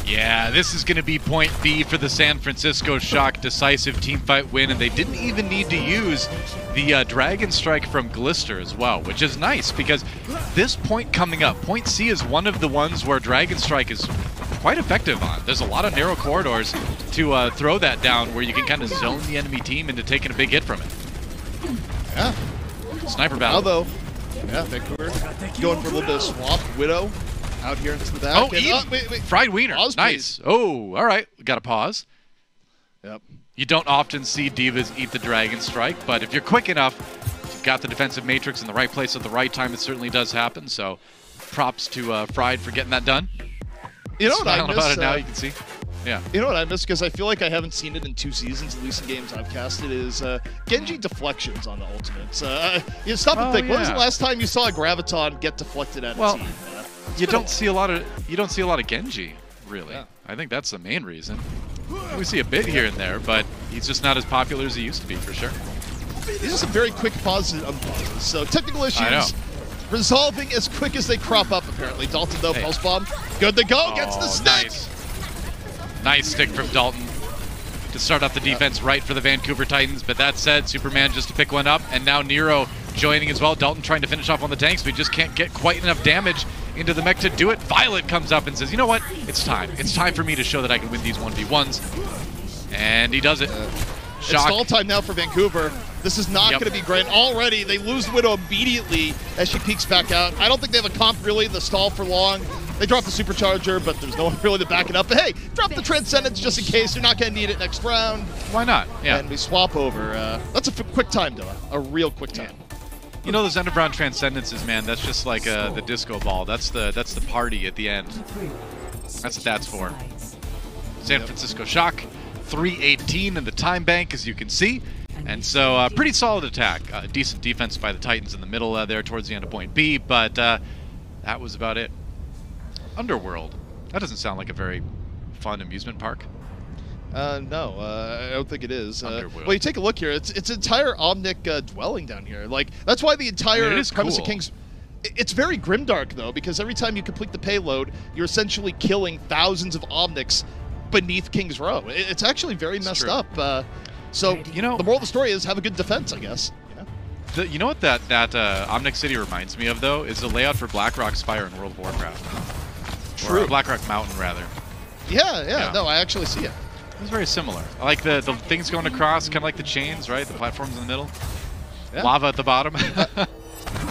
Yeah, this is going to be point B for the San Francisco Shock. Decisive teamfight win, and they didn't even need to use the Dragon Strike from Glister as well, which is nice because this point coming up, point C, is one of the ones where Dragon Strike is quite effective on. There's a lot of narrow corridors to throw that down where you can kind of zone the enemy team into taking a big hit from it. Yeah. Sniper battle. Although, yeah, Vancouver going for a little bit of swamp. Widow out here into the back. Oh, wait. Fried Wiener. Pause, nice. Please. Oh, all right. Got to pause. Yep. You don't often see Divas eat the Dragon Strike, but if you're quick enough, if you've got the defensive matrix in the right place at the right time, it certainly does happen. So props to Fried for getting that done. You know what I miss? About it now, you can see. Yeah. You know what I miss, because I feel like I haven't seen it in 2 seasons, at least in games I've casted, is Genji deflections on the ultimates. You stop and think, when was the last time you saw a Graviton get deflected at a team? You don't see a lot of Genji, really. Yeah. I think that's the main reason. We see a bit here and there, but he's just not as popular as he used to be, for sure. These are some very quick pauses and unpauses. So technical issues resolving as quick as they crop up, apparently. Dalton, though, pulse bomb. Good to go. Gets the stick. Nice stick from Dalton to start off the defense right for the Vancouver Titans. But that said, Superman just to pick one up, and now Nero joining as well. Dalton trying to finish off on the tanks, but he just can't get quite enough damage into the mech to do it. Violet comes up and says, you know what? It's time. It's time for me to show that I can win these 1v1s. And he does it. It's stall time now for Vancouver. This is not going to be great. Already, they lose the Widow immediately as she peeks back out. I don't think they have a comp, really, the stall for long. They drop the Supercharger, but there's no one really to back it up. But hey, drop the Transcendence just in case. You're not going to need it next round. Why not? Yeah. And we swap over. That's a quick time, though. A real quick time. You know those underground Transcendences, man, that's just like the disco ball. That's the party at the end. That's what that's for. San Francisco Shock, 318 in the time bank, as you can see. And so pretty solid attack. Decent defense by the Titans in the middle there towards the end of point B, but that was about it. Underworld. That doesn't sound like a very fun amusement park. No, I don't think it is. Well, you take a look here. It's entire Omnic dwelling down here. Like, that's why the entire premise of King's... It's very grimdark, though, because every time you complete the payload, you're essentially killing thousands of Omnics beneath King's Row. It's actually very messed up. So you know, the moral of the story is have a good defense, I guess. You know what that Omnic City reminds me of, though, is the layout for Blackrock Spire in World of Warcraft. True. Or Blackrock Mountain, rather. Yeah. No, I actually see it. It's very similar. I like the things going across, kind of like the chains, right? The platforms in the middle. Yeah. Lava at the bottom.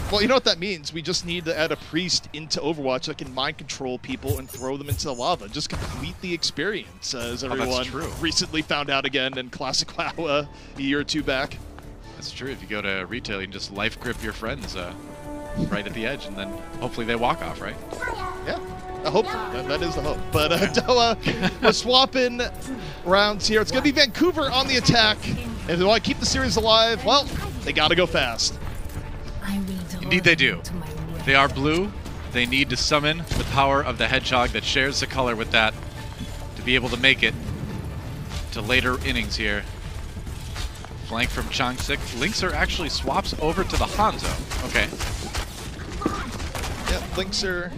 Well, you know what that means? We just need to add a priest into Overwatch that can mind control people and throw them into the lava. Just complete the experience, as everyone recently found out again in Classic WoW a year or two back. That's true. If you go to retail, you can just life grip your friends right at the edge, and then hopefully they walk off, right? Yeah. Hopefully. That is the hope. But Doa, we're swapping rounds here. It's going to be Vancouver on the attack. And if they want to keep the series alive, well, they got to go fast. Indeed they do. They are blue. They need to summon the power of the Hedgehog that shares the color with that to be able to make it to later innings here. Flank from Changsik. Linkser actually swaps over to the Hangzhou. Okay. Yeah, Linkser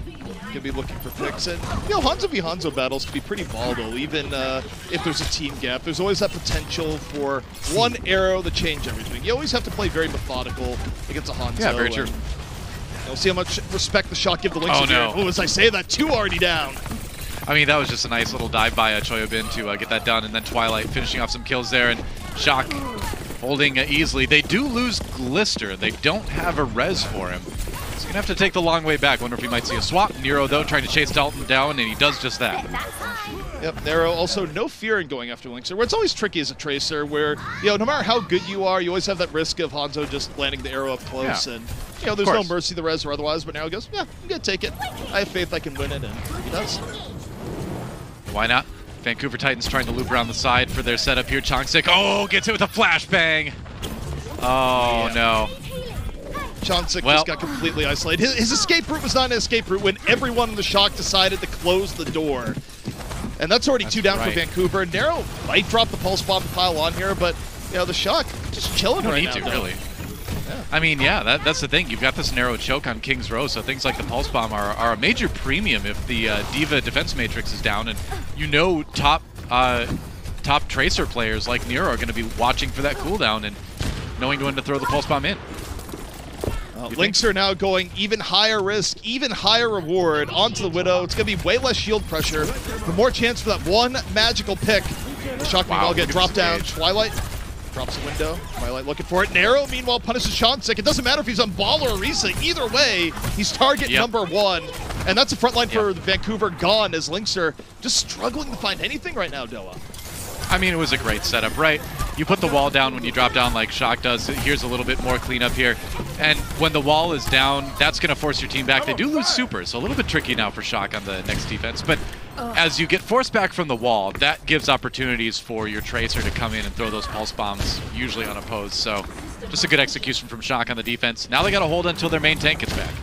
going to be looking for picks. And, Hangzhou v. Hangzhou battles can be pretty volatile, even if there's a team gap. There's always that potential for one arrow to change everything. You always have to play very methodical against a Hangzhou. Yeah, very true. You'll see how much respect the shot give the Linkser. Oh, no. Oh, as I say that, 2 already down. I mean, that was just a nice little dive by Choyobin to get that done, and then Twilight finishing off some kills there, and Shock holding easily. They do lose Glister. They don't have a res for him. He's going to have to take the long way back. Wonder if he might see a swap. Nero, though, trying to chase Dalton down, and he does just that. Yep, Nero also no fear in going after Linkser, where it's always tricky as a tracer, where, no matter how good you are, you always have that risk of Hangzhou just landing the arrow up close, and, there's no mercy the res or otherwise, but Nero goes, yeah, I'm going to take it. I have faith I can win it, and he does. Why not? Vancouver Titans trying to loop around the side for their setup here. Changsik, gets it with a flashbang. Oh, no. Changsik just got completely isolated. His escape route was not an escape route when everyone in the Shock decided to close the door. And that's already 2 down for Vancouver. Nero might drop the pulse bomb to pile on here, but, the Shock just chilling right now. Don't need to, really. Yeah. I mean, that's the thing. You've got this narrow choke on King's Row, so things like the Pulse Bomb are a major premium if the Diva defense matrix is down, and top Tracer players like Nero are going to be watching for that cooldown and knowing when to throw the Pulse Bomb in. Linkser now going even higher risk, even higher reward onto the Widow. It's going to be way less shield pressure, but more chance for that one magical pick. The Shock will get dropped down. Twilight drops the window. Twilight looking for it. Nero, meanwhile, punishes Changsik. It doesn't matter if he's on Ball or Orisa. Either way, he's target number 1. And that's the front line for Vancouver gone as Linkser just struggling to find anything right now, Doa. I mean, it was a great setup, right? You put the wall down when you drop down like Shock does. Here's a little bit more cleanup here. And when the wall is down, that's going to force your team back. They do lose super, so a little bit tricky now for Shock on the next defense. But as you get forced back from the wall, that gives opportunities for your Tracer to come in and throw those pulse bombs, usually unopposed. So just a good execution from Shock on the defense. Now they got to hold until their main tank gets back.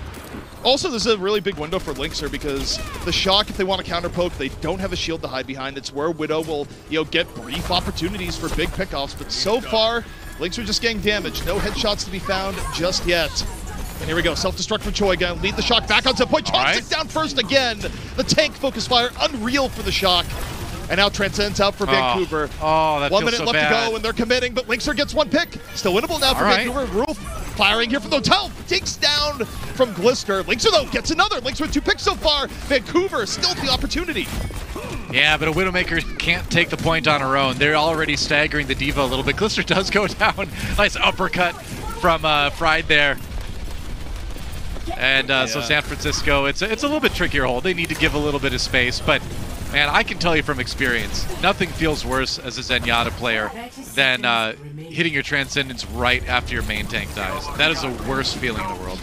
Also, this is a really big window for Linkser because the Shock, if they want to counter poke, they don't have a shield to hide behind. It's where Widow will, get brief opportunities for big pickoffs. But so far, Linkser just getting damaged. No headshots to be found just yet. And here we go, self-destruct for Choi. Gonna lead the Shock back onto the point. Changsik down first again. The tank focus fire, unreal for the Shock. And now Transcendence out for Vancouver. Oh, that 1 feels minute so left bad. to go, and they're committing, but Linkser gets 1 pick. Still winnable now for Vancouver. Rule firing here from the hotel. Takes down from Glister. Linkser, though, gets another. Linkser with 2 picks so far. Vancouver still the opportunity. Yeah, but a Widowmaker can't take the point on her own. They're already staggering the Diva a little bit. Glister does go down. Nice uppercut from Fried there. And so San Francisco, it's a little bit trickier hold. They need to give a little bit of space, but man, I can tell you from experience, nothing feels worse as a Zenyatta player than hitting your Transcendence right after your main tank dies. That is the worst feeling in the world.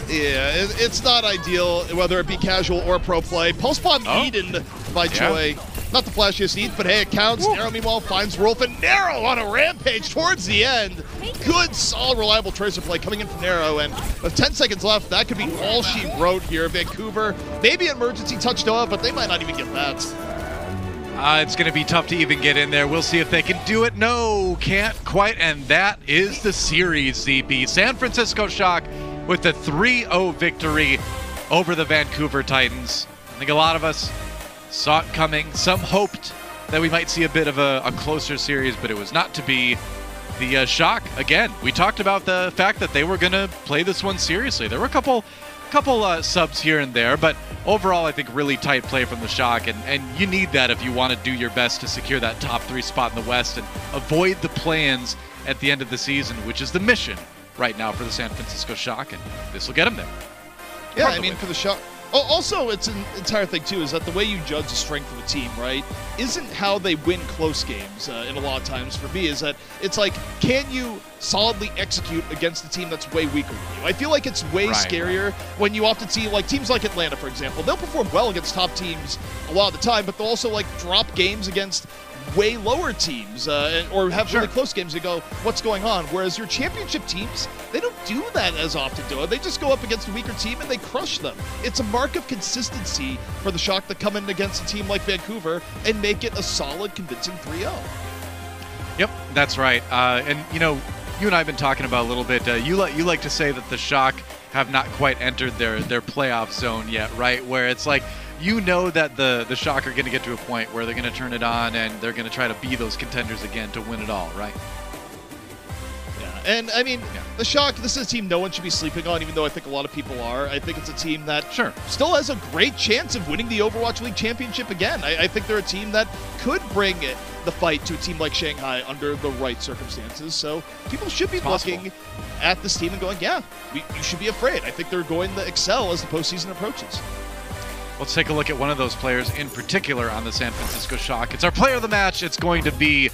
Yeah, it's not ideal, whether it be casual or pro play. Pulse Bomb eaten by Choi. Not the flashiest eat, but hey, it counts. Nero, meanwhile, finds Rolf, and Nero on a rampage towards the end. Good, solid, reliable Tracer play coming in from Nero, and with 10 seconds left, that could be all she wrote here. Vancouver, maybe an emergency touch Doa, but they might not even get that. It's going to be tough to even get in there. We'll see if they can do it. No, can't quite, and that is the series, ZB. San Francisco Shock with the 3-0 victory over the Vancouver Titans. I think a lot of us saw it coming. Some hoped that we might see a bit of a closer series, but it was not to be. The Shock, again, we talked about the fact that they were going to play this one seriously. There were a couple subs here and there, but overall I think really tight play from the Shock, and you need that if you want to do your best to secure that top 3 spot in the West and avoid the play-ins at the end of the season, which is the mission right now for the San Francisco Shock, and this will get them there. Yeah, I mean, for the Shock. Also, it's an entire thing, too, is that the way you judge the strength of a team, right, isn't how they win close games in a lot of times for me, is that it's like, can you solidly execute against a team that's way weaker than you? I feel like it's way scarier when you often see, like, teams like Atlanta, for example. They'll perform well against top teams a lot of the time, but they'll also, like, drop games against way lower teams or have really close games and go, what's going on? Whereas your championship teams, they don't do that as often, do it. They just go up against a weaker team and they crush them. It's a mark of consistency for the Shock to come in against a team like Vancouver and make it a solid, convincing 3-0. Yep, that's right. And, you know, you and I have been talking about a little bit. You like to say that the Shock have not quite entered their playoff zone yet, right? Where it's like, you know that the Shock are going to get to a point where they're going to turn it on and they're going to try to be those contenders again to win it all, right? Yeah, and I mean, the Shock, this is a team no one should be sleeping on, even though I think a lot of people are. I think it's a team that still has a great chance of winning the Overwatch League Championship again. I think they're a team that could bring the fight to a team like Shanghai under the right circumstances. So people should be looking at this team and going, yeah, you should be afraid. I think they're going to excel as the postseason approaches. Let's take a look at one of those players in particular on the San Francisco Shock. It's our player of the match. It's going to be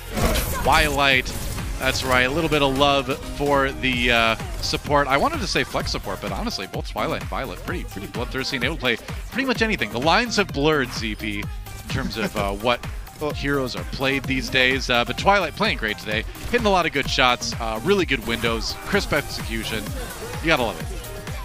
Twilight. That's right, a little bit of love for the support. I wanted to say flex support, but honestly, both Twilight and Violet, pretty bloodthirsty, and able to play pretty much anything. The lines have blurred, ZP, in terms of what heroes are played these days. But Twilight playing great today, hitting a lot of good shots, really good windows, crisp execution. You gotta love it.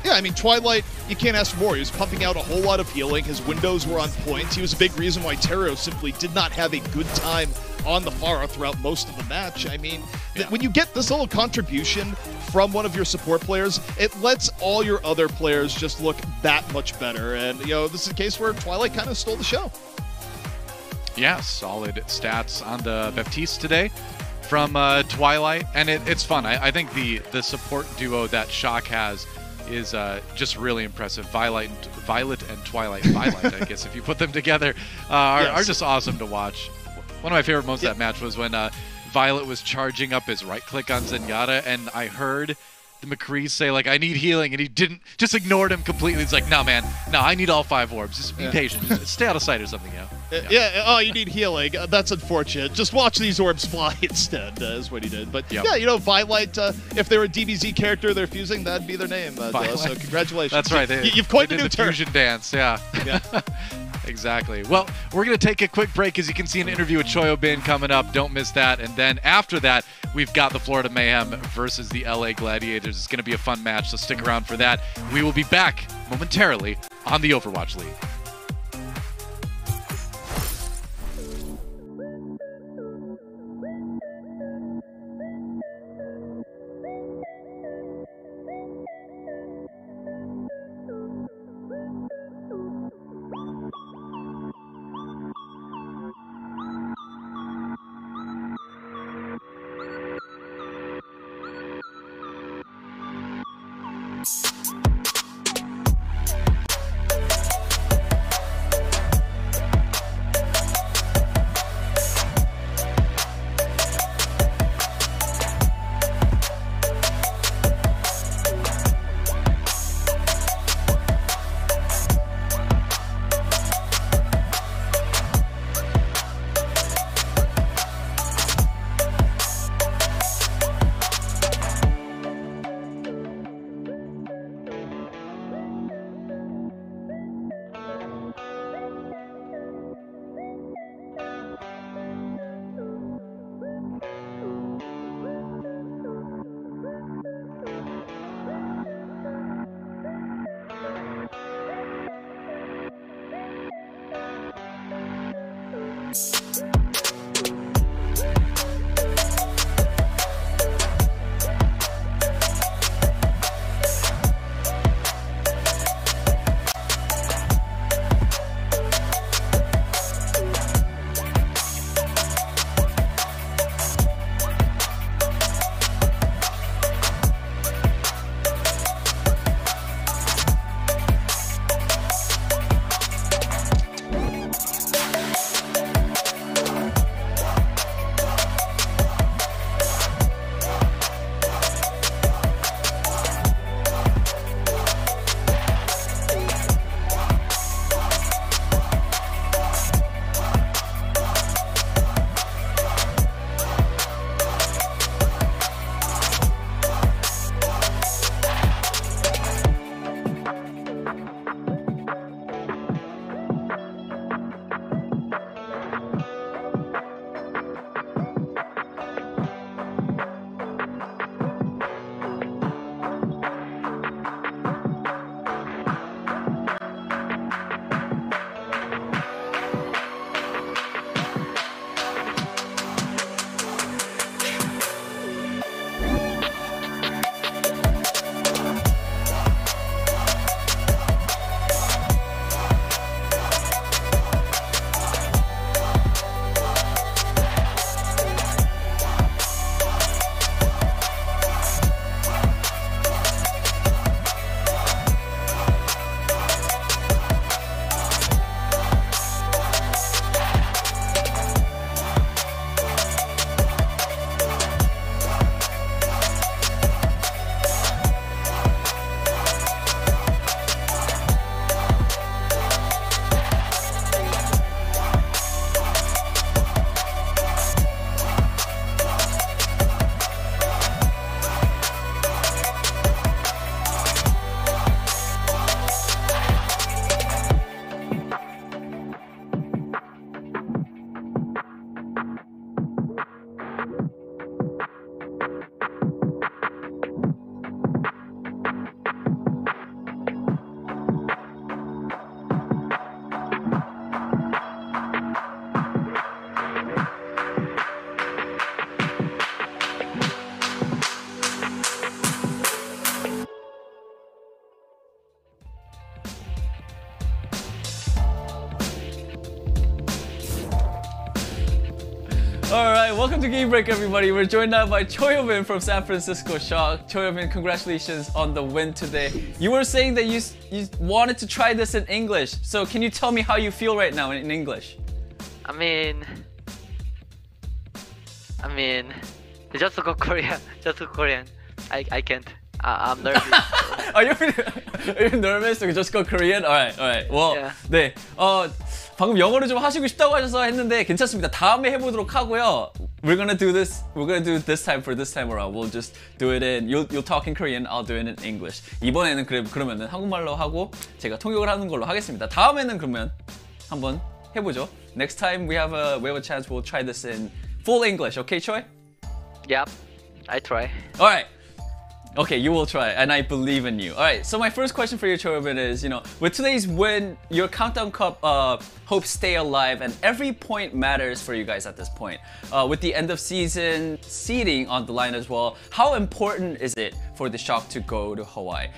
Yeah, I mean, Twilight, you can't ask for more. He was pumping out a whole lot of healing. His windows were on point. He was a big reason why Terrio simply did not have a good time on the Pharah throughout most of the match. I mean, when you get this little contribution from one of your support players, it lets all your other players just look that much better. And, you know, this is a case where Twilight kind of stole the show. Yeah, solid stats on the Baptiste today from Twilight. And it's fun. I think the support duo that Shock has is just really impressive. Violet and Twilight, I guess, if you put them together, are just awesome to watch. One of my favorite moments of that match was when Violet was charging up his right click on Zenyatta, and I heard the McCree say, like, I need healing, and he didn't, just ignored him completely. He's like, no, man, no, I need all 5 orbs. Just be patient. Just stay out of sight or something, oh, you need healing. That's unfortunate. Just watch these orbs fly instead, is what he did. But yeah, you know, Violet, if they were a DBZ character they're fusing, that'd be their name. So congratulations. That's right. You've coined a new term. Fusion dance, yeah. Exactly. Well, we're going to take a quick break. As you can see, an interview with Choyo Bin coming up. Don't miss that. And then after that, we've got the Florida Mayhem versus the LA Gladiators. It's going to be a fun match, so stick around for that. We will be back momentarily on the Overwatch League. All right, welcome to Game Break, everybody. We're joined now by Choyobin from San Francisco Shock. Choyobin, congratulations on the win today. You were saying that you wanted to try this in English. So can you tell me how you feel right now in English? I mean, just go Korean. Just go Korean. I can't. I'm nervous. Are you nervous? So just go Korean? Alright. Well, Yeah. 네. 방금 영어를 좀 하시고 싶다고 하셔서 했는데 괜찮습니다. 다음에 해보도록 하고요. We're gonna do this this time for this time around. We'll just do it in. You'll talk in Korean. I'll do it in English. 이번에는 그러면은 한국말로 하고 제가 통역을 하는 걸로 하겠습니다. 다음에는 그러면 한번 해보죠. Next time we have a chance, we'll try this in full English. Okay, Choi? Yep, I try. All right. Okay, you will try, and I believe in you. All right, so my first question for you, Choyobin, is, with today's win, your Countdown Cup hopes stay alive, and every point matters for you guys at this point. With the end of season seeding on the line as well, how important is it for the Shock to go to Hawaii?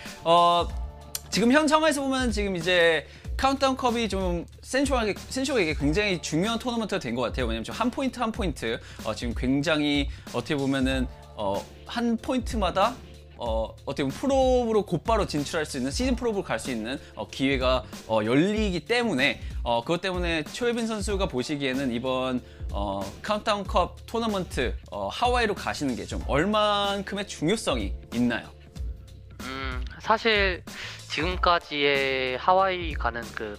지금 현 상황에서 보면 지금 이제 카운트다운 컵이 좀 센쇼에게 굉장히 중요한 토너먼트가 된 것 같아요. 왜냐면 지금 한 포인트 한 포인트 지금 굉장히 어떻게 보면은 한 포인트마다 어떻게 보면 프로로 곧바로 진출할 수 있는 시즌 프로로 갈 수 있는 기회가 열리기 때문에 그것 때문에 초예빈 선수가 보시기에는 이번 카운트다운 컵 토너먼트 하와이로 가시는 게 좀 얼만큼의 중요성이 있나요? 사실 지금까지의 하와이 가는 그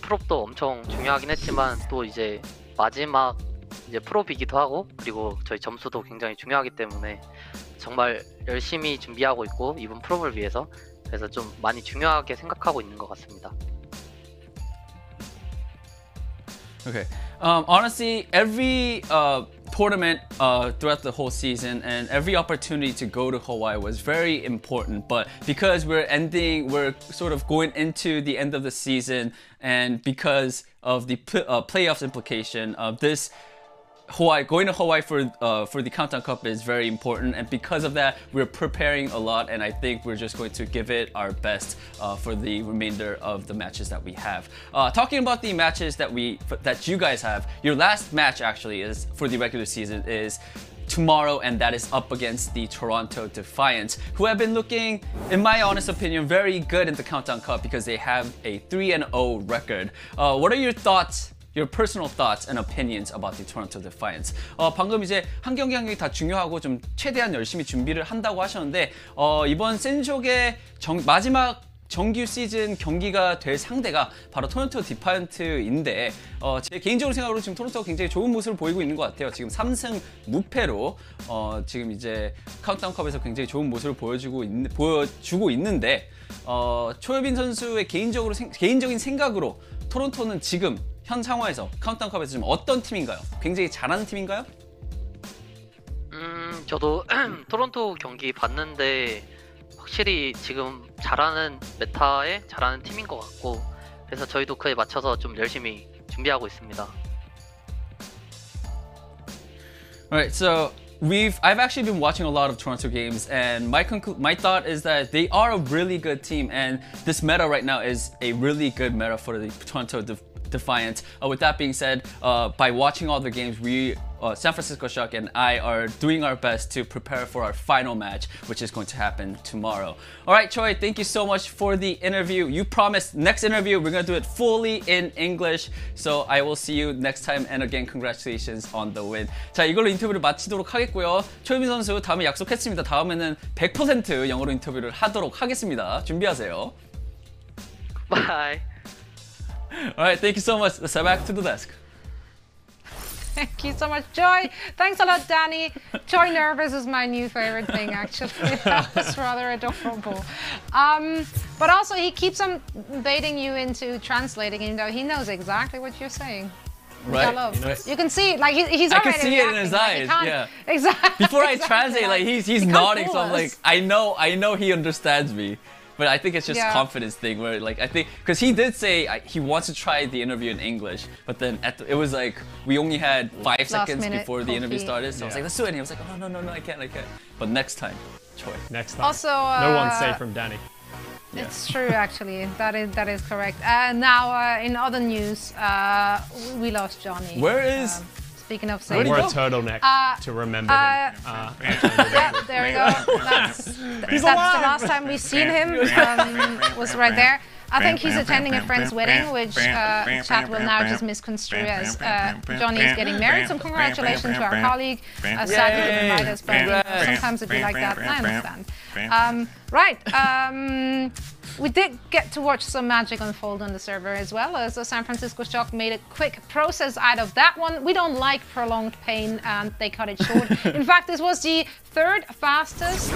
프롭도 엄청 중요하긴 했지만 또 이제 마지막 이제 프로이기도 하고 그리고 저희 점수도 굉장히 중요하기 때문에 정말 열심히 준비하고 있고 이번 프로를 위해서 그래서 좀 많이 중요하게 생각하고 있는 것 같습니다. Okay. Honestly, every tournament throughout the whole season and every opportunity to go to Hawaii was very important. But because we're sort of going into the end of the season, and because of the playoffs implication of this, going to Hawaii for the Countdown Cup is very important, and because of that, we're preparing a lot, and I think we're just going to give it our best for the remainder of the matches that we have. Talking about the matches that you guys have, your last match actually is for the regular season is tomorrow, and that is up against the Toronto Defiant, who have been looking, in my honest opinion, very good in the Countdown Cup because they have a 3-0 record. What are your thoughts? Your personal thoughts and opinions about the Toronto Defiants. 방금 이제 한 경기 한 경기 다 중요하고 좀 최대한 열심히 준비를 한다고 하셨는데 이번 센쇼의 마지막 정규 시즌 경기가 될 상대가 바로 토론토 디파이언트인데 제 개인적으로 생각으로 지금 토론토가 굉장히 좋은 모습을 보이고 있는 것 같아요. 지금 3승 무패로 지금 이제 카운트다운 컵에서 굉장히 좋은 모습을 보여주고 있는데 초여빈 선수의 개인적인 생각으로 토론토는 지금 현 상황에서 카운트다운 컵에서 지금 어떤 팀인가요? 굉장히 잘하는 팀인가요? 저도 토론토 경기 봤는데 확실히 지금 잘하는 메타에 잘하는 팀인 것 같고 그래서 저희도 그에 맞춰서 좀 열심히 준비하고 있습니다. Alright, so I've actually been watching a lot of Toronto games, and my thought is that they are a really good team, and this meta right now is a really good meta for the Toronto Defiant. With that being said, by watching all the games, San Francisco Shock and I are doing our best to prepare for our final match, which is going to happen tomorrow. All right, Choi, thank you so much for the interview. You promised next interview we're going to do it fully in English, so I will see you next time. And again, congratulations on the win. 자, 이걸로 인터뷰를 마치도록 하겠고요. 초유민 선수 다음에 약속했습니다. 다음에는 100% 영어로 인터뷰를 하도록 하겠습니다. 준비하세요. Bye. All right, thank you so much. Let's head back to the desk. Thank you so much, Joy. Thanks a lot, Danny. Joy nervous is my new favorite thing, actually. That was rather adorable. But also, he keeps on baiting you into translating, even though he knows exactly what you're saying. Right. You can see, like he's already. I can see it in his eyes. Yeah. Exactly. Before I translate, like he's nodding, so I'm like, I know he understands me. But I think it's just a confidence thing where, like, I think, because he did say he wants to try the interview in English, but then it was like, we only had 5 seconds before the interview started, so I was like, let's do it. And he was like, oh, no, I can't. But next time, Choi. Next time. Also, no one's safe from Danny. It's true, actually. That is correct. Now, in other news, we lost Johnny. Where is Speaking of I Sage. wore a turtleneck to remember him. Yeah, there we go. That's the last time we've seen him, was right there. I think he's attending a friend's wedding, which chat will now just misconstrue as Johnny is getting married. So congratulations to our colleague. Sadly didn't invite us, but sometimes it'd be like that. I understand. Right. We did get to watch some magic unfold on the server as well, as the San Francisco Shock made a quick process out of that one. We don't like prolonged pain, and they cut it short. In fact, this was the third fastest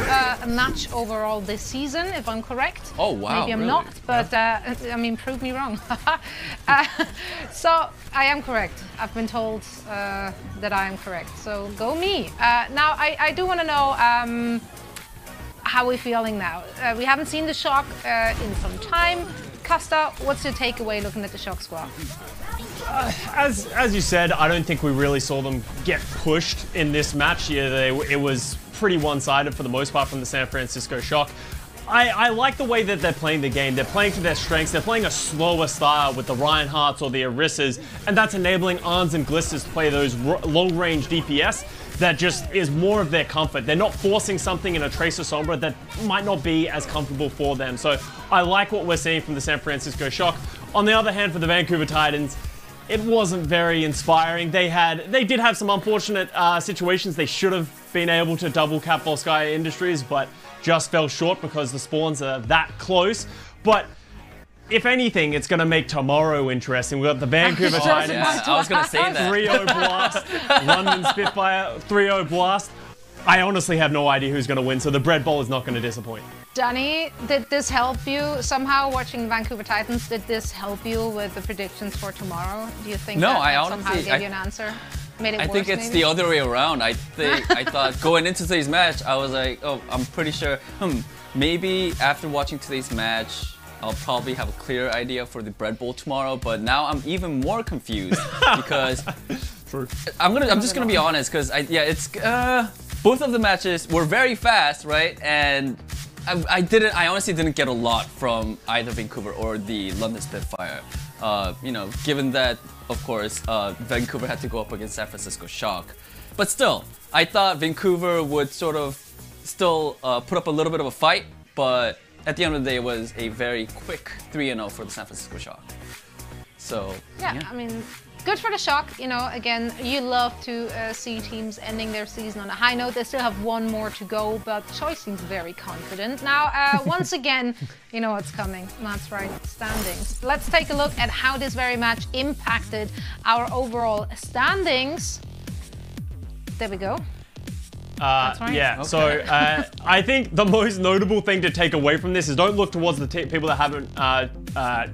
match overall this season, if I'm correct. Oh, wow. Maybe I'm really? not, but I mean, prove me wrong. So I am correct. I've been told that I am correct. So go me. Now, I do want to know how we're feeling now. We haven't seen the Shock in some time. Costa, what's your takeaway looking at the Shock squad? As you said, I don't think we really saw them get pushed in this match. It was pretty one-sided for the most part from the San Francisco Shock. I like the way that they're playing the game. They're playing to their strengths. They're playing a slower style with the Reinhardts or the Orissas, and that's enabling Arns and Glisters to play those long-range DPS that just is more of their comfort. They're not forcing something in a Tracer Sombra that might not be as comfortable for them. So I like what we're seeing from the San Francisco Shock. On the other hand, for the Vancouver Titans, it wasn't very inspiring. They did have some unfortunate situations. They should have been able to double cap Volskaya Industries, but just fell short because the spawns are that close. But if anything, it's going to make tomorrow interesting. We've got the Vancouver Titans. Yeah, I was going to say that. 3-0 Blast. London Spitfire, 3-0 Blast. I honestly have no idea who's going to win, so the bread bowl is not going to disappoint. Danny, did this help you somehow watching Vancouver Titans? Did this help you with the predictions for tomorrow? Do you think that somehow gave you an answer? Made it I worse, think it's maybe? the other way around. I thought going into today's match, I was like, oh, I'm pretty sure, maybe after watching today's match, I'll probably have a clear idea for the bread bowl tomorrow, but now I'm even more confused because I'm just gonna be honest, because it's both of the matches were very fast, right? And I honestly didn't get a lot from either Vancouver or the London Spitfire. Given that, of course, Vancouver had to go up against San Francisco Shock, but still, I thought Vancouver would sort of still put up a little bit of a fight, but at the end of the day, it was a very quick 3-0 for the San Francisco Shock. So, yeah, I mean, good for the Shock. Again, you love to see teams ending their season on a high note. They still have one more to go, but Choi seems very confident. Now, once again, you know what's coming. That's right, standings. Let's take a look at how this very match impacted our overall standings. There we go. That's right. Yeah, okay. So I think the most notable thing to take away from this is don't look towards the people that haven't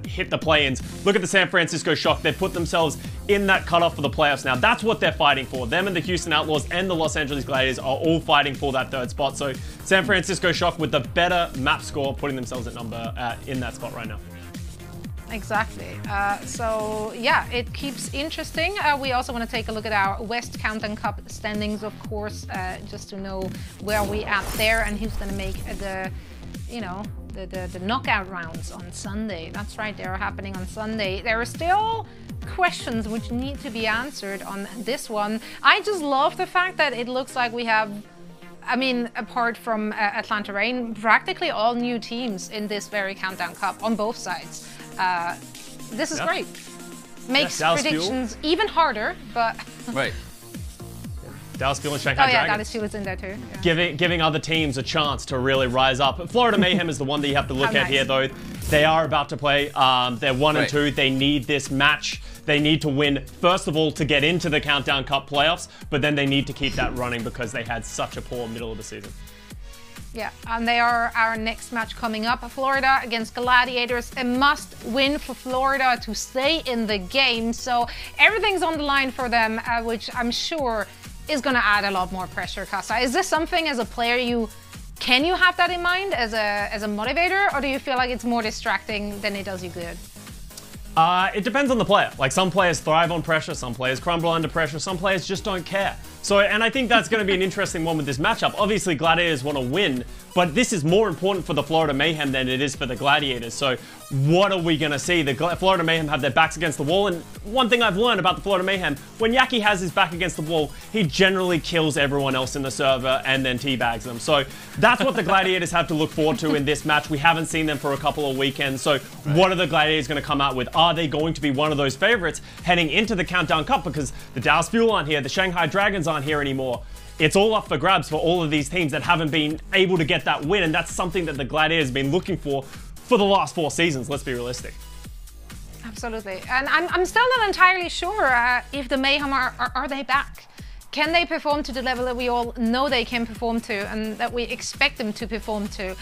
hit the play-ins. Look at the San Francisco Shock. They've put themselves in that cutoff for the playoffs now. That's what they're fighting for. Them and the Houston Outlaws and the Los Angeles Gladiators are all fighting for that third spot. So San Francisco Shock with the better map score, putting themselves at in that spot right now. Exactly. So yeah, it keeps interesting. We also want to take a look at our West Countdown Cup standings, of course, just to know where we at there and who's going to make the knockout rounds on Sunday. That's right, they are happening on Sunday. There are still questions which need to be answered on this one. I just love the fact that it looks like we have, I mean, apart from Atlanta Reign, practically all new teams in this very Countdown Cup on both sides. This is great. Makes predictions even harder, but... Right. Dallas Fuel and Shanghai Dragons. Dallas Fuel is in there too. Yeah. Giving other teams a chance to really rise up. Florida Mayhem is the one that you have to look at here, though. They are about to play. They're 1-2. They need this match. They need to win, first of all, to get into the Countdown Cup playoffs, but then they need to keep that running because they had such a poor middle of the season. Yeah, and they are our next match coming up. Florida against Gladiators. A must win for Florida to stay in the game. So everything's on the line for them, which I'm sure is going to add a lot more pressure, Casa. Is this something as a player can you have that in mind as a motivator, or do you feel like it's more distracting than it does you good? It depends on the player. Like, some players thrive on pressure, some players crumble under pressure, some players just don't care. So, and I think that's going to be an interesting one with this matchup. Obviously, Gladiators want to win, but this is more important for the Florida Mayhem than it is for the Gladiators. So what are we going to see? The Florida Mayhem have their backs against the wall, and one thing I've learned about the Florida Mayhem, when Yaki has his back against the wall, he generally kills everyone else in the server and then teabags them. So that's what the Gladiators have to look forward to in this match. We haven't seen them for a couple of weekends. So what are the Gladiators going to come out with? Are they going to be one of those favorites heading into the Countdown Cup? Because the Dallas Fuel aren't here, the Shanghai Dragons aren't here anymore. It's all up for grabs for all of these teams that haven't been able to get that win, and that's something that the Gladiators have been looking for the last 4 seasons, let's be realistic. Absolutely. And I'm still not entirely sure if the Mayhem are they back? Can they perform to the level that we all know they can perform to and that we expect them to perform to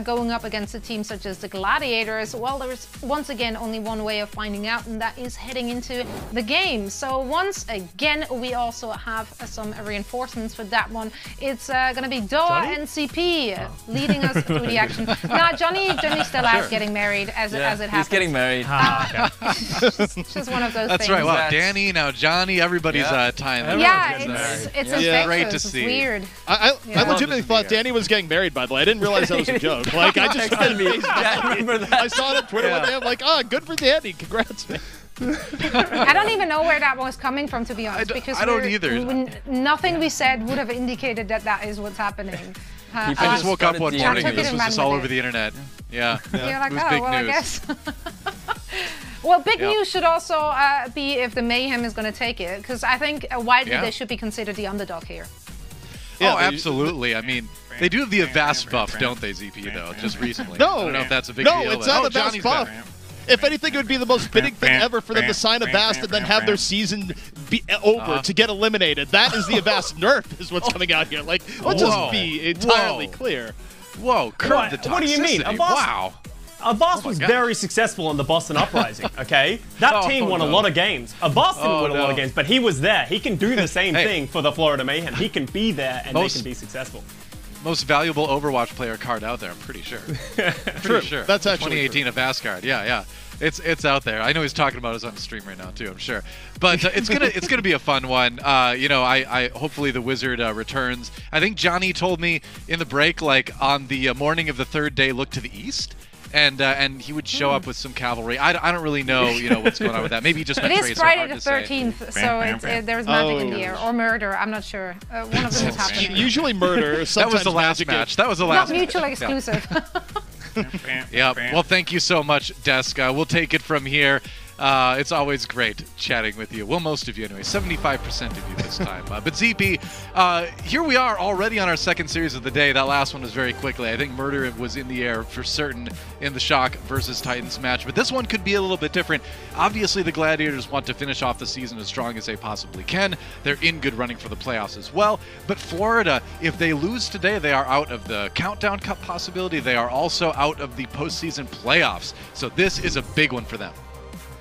going up against a team such as the Gladiators? Well, there's once again only one way of finding out, and that is heading into the game. So once again, we also have some reinforcements for that one. It's going to be Doa and CP leading us through the action. Now, Johnny's still out getting married as it happens. He's getting married. It's just one of those things. That's right. Wow, Danny, now Johnny, everybody's tying. Yeah, it's infectious. Great to it's see. Weird. I legitimately thought Danny was getting married, by the way. I didn't realize that was a joke. Like, I just saw it. I remember that. I saw it on Twitter one day. I'm like, good for Danny. Congrats, man. I don't even know where that was coming from, to be honest, because I don't either. Nothing we said would have indicated that is what's happening. I just woke up one morning and this was just all with over the internet. Yeah. You're like, it was big news. I guess. Well, big news should also be if the Mayhem is going to take it, because I think widely they should be considered the underdog here. Yeah, absolutely. I mean, they do have the Avast buff, don't they, ZP, though, just recently? No. I don't know if that's a big deal. No, it's not a Avast buff. If anything, it would be the most fitting thing ever for them to sign Avast and then have their season be over to get eliminated. That is the Avast nerf is what's coming out here. Like, let's just be entirely clear. Whoa, curb the toxicity. What do you mean? Wow. Avast was very successful in the Boston Uprising, okay? That team won a lot of games. Avast didn't win a lot of games, but he was there. He can do the same thing for the Florida Mayhem. He can be there, and they can be successful. Most valuable Overwatch player card out there, I'm pretty sure. True. That's actually 2018 Avast card. Yeah. It's out there. I know he's talking about it on the stream right now too, I'm sure. But it's gonna be a fun one. I hopefully the Wizard returns. I think Johnny told me in the break, like on the morning of the 3rd day, look to the east. And he would show up with some cavalry. I don't really know, what's going on with that. Maybe he just meant It is Friday the 13th, so there's magic in the air. Or murder, I'm not sure. One of them is happening. Usually murder, sometimes that was the last match. That was the last match. Not mutually exclusive. Yeah. Well, thank you so much, Desk. We'll take it from here. It's always great chatting with you. Well, most of you anyway. 75% of you this time. But ZP, here we are already on our 2nd series of the day. That last one was very quickly. I think Murder was in the air for certain in the Shock versus Titans match. But this one could be a little bit different. Obviously, the Gladiators want to finish off the season as strong as they possibly can. They're in good running for the playoffs as well. But Florida, if they lose today, they are out of the Countdown Cup possibility. They are also out of the postseason playoffs. So this is a big one for them.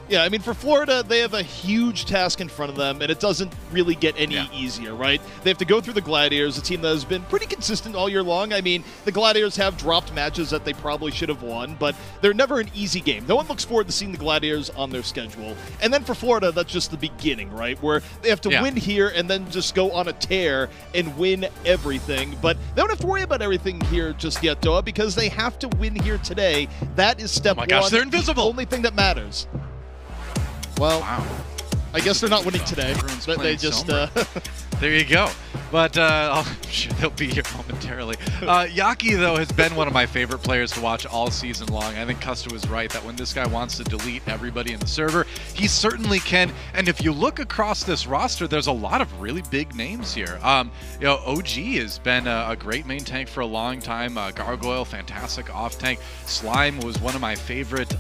Yeah, I mean, for Florida, they have a huge task in front of them, and it doesn't really get any easier, right? They have to go through the Gladiators, a team that has been pretty consistent all year long. I mean, the Gladiators have dropped matches that they probably should have won, but they're never an easy game. No one looks forward to seeing the Gladiators on their schedule. And then for Florida, that's just the beginning, right? Where they have to win here and then just go on a tear and win everything. But they don't have to worry about everything here just yet, Doa, because they have to win here today. That is step one. Oh my gosh, they're invisible! The only thing that matters. Well, I guess they're not winning today. But they just there you go. But I'm sure they'll be here momentarily. Yaki, though, has been one of my favorite players to watch all season long. I think Custer was right that when this guy wants to delete everybody in the server, he certainly can. And if you look across this roster, there's a lot of really big names here. OG has been a great main tank for a long time. Gargoyle, fantastic off tank. Slime was one of my favorite,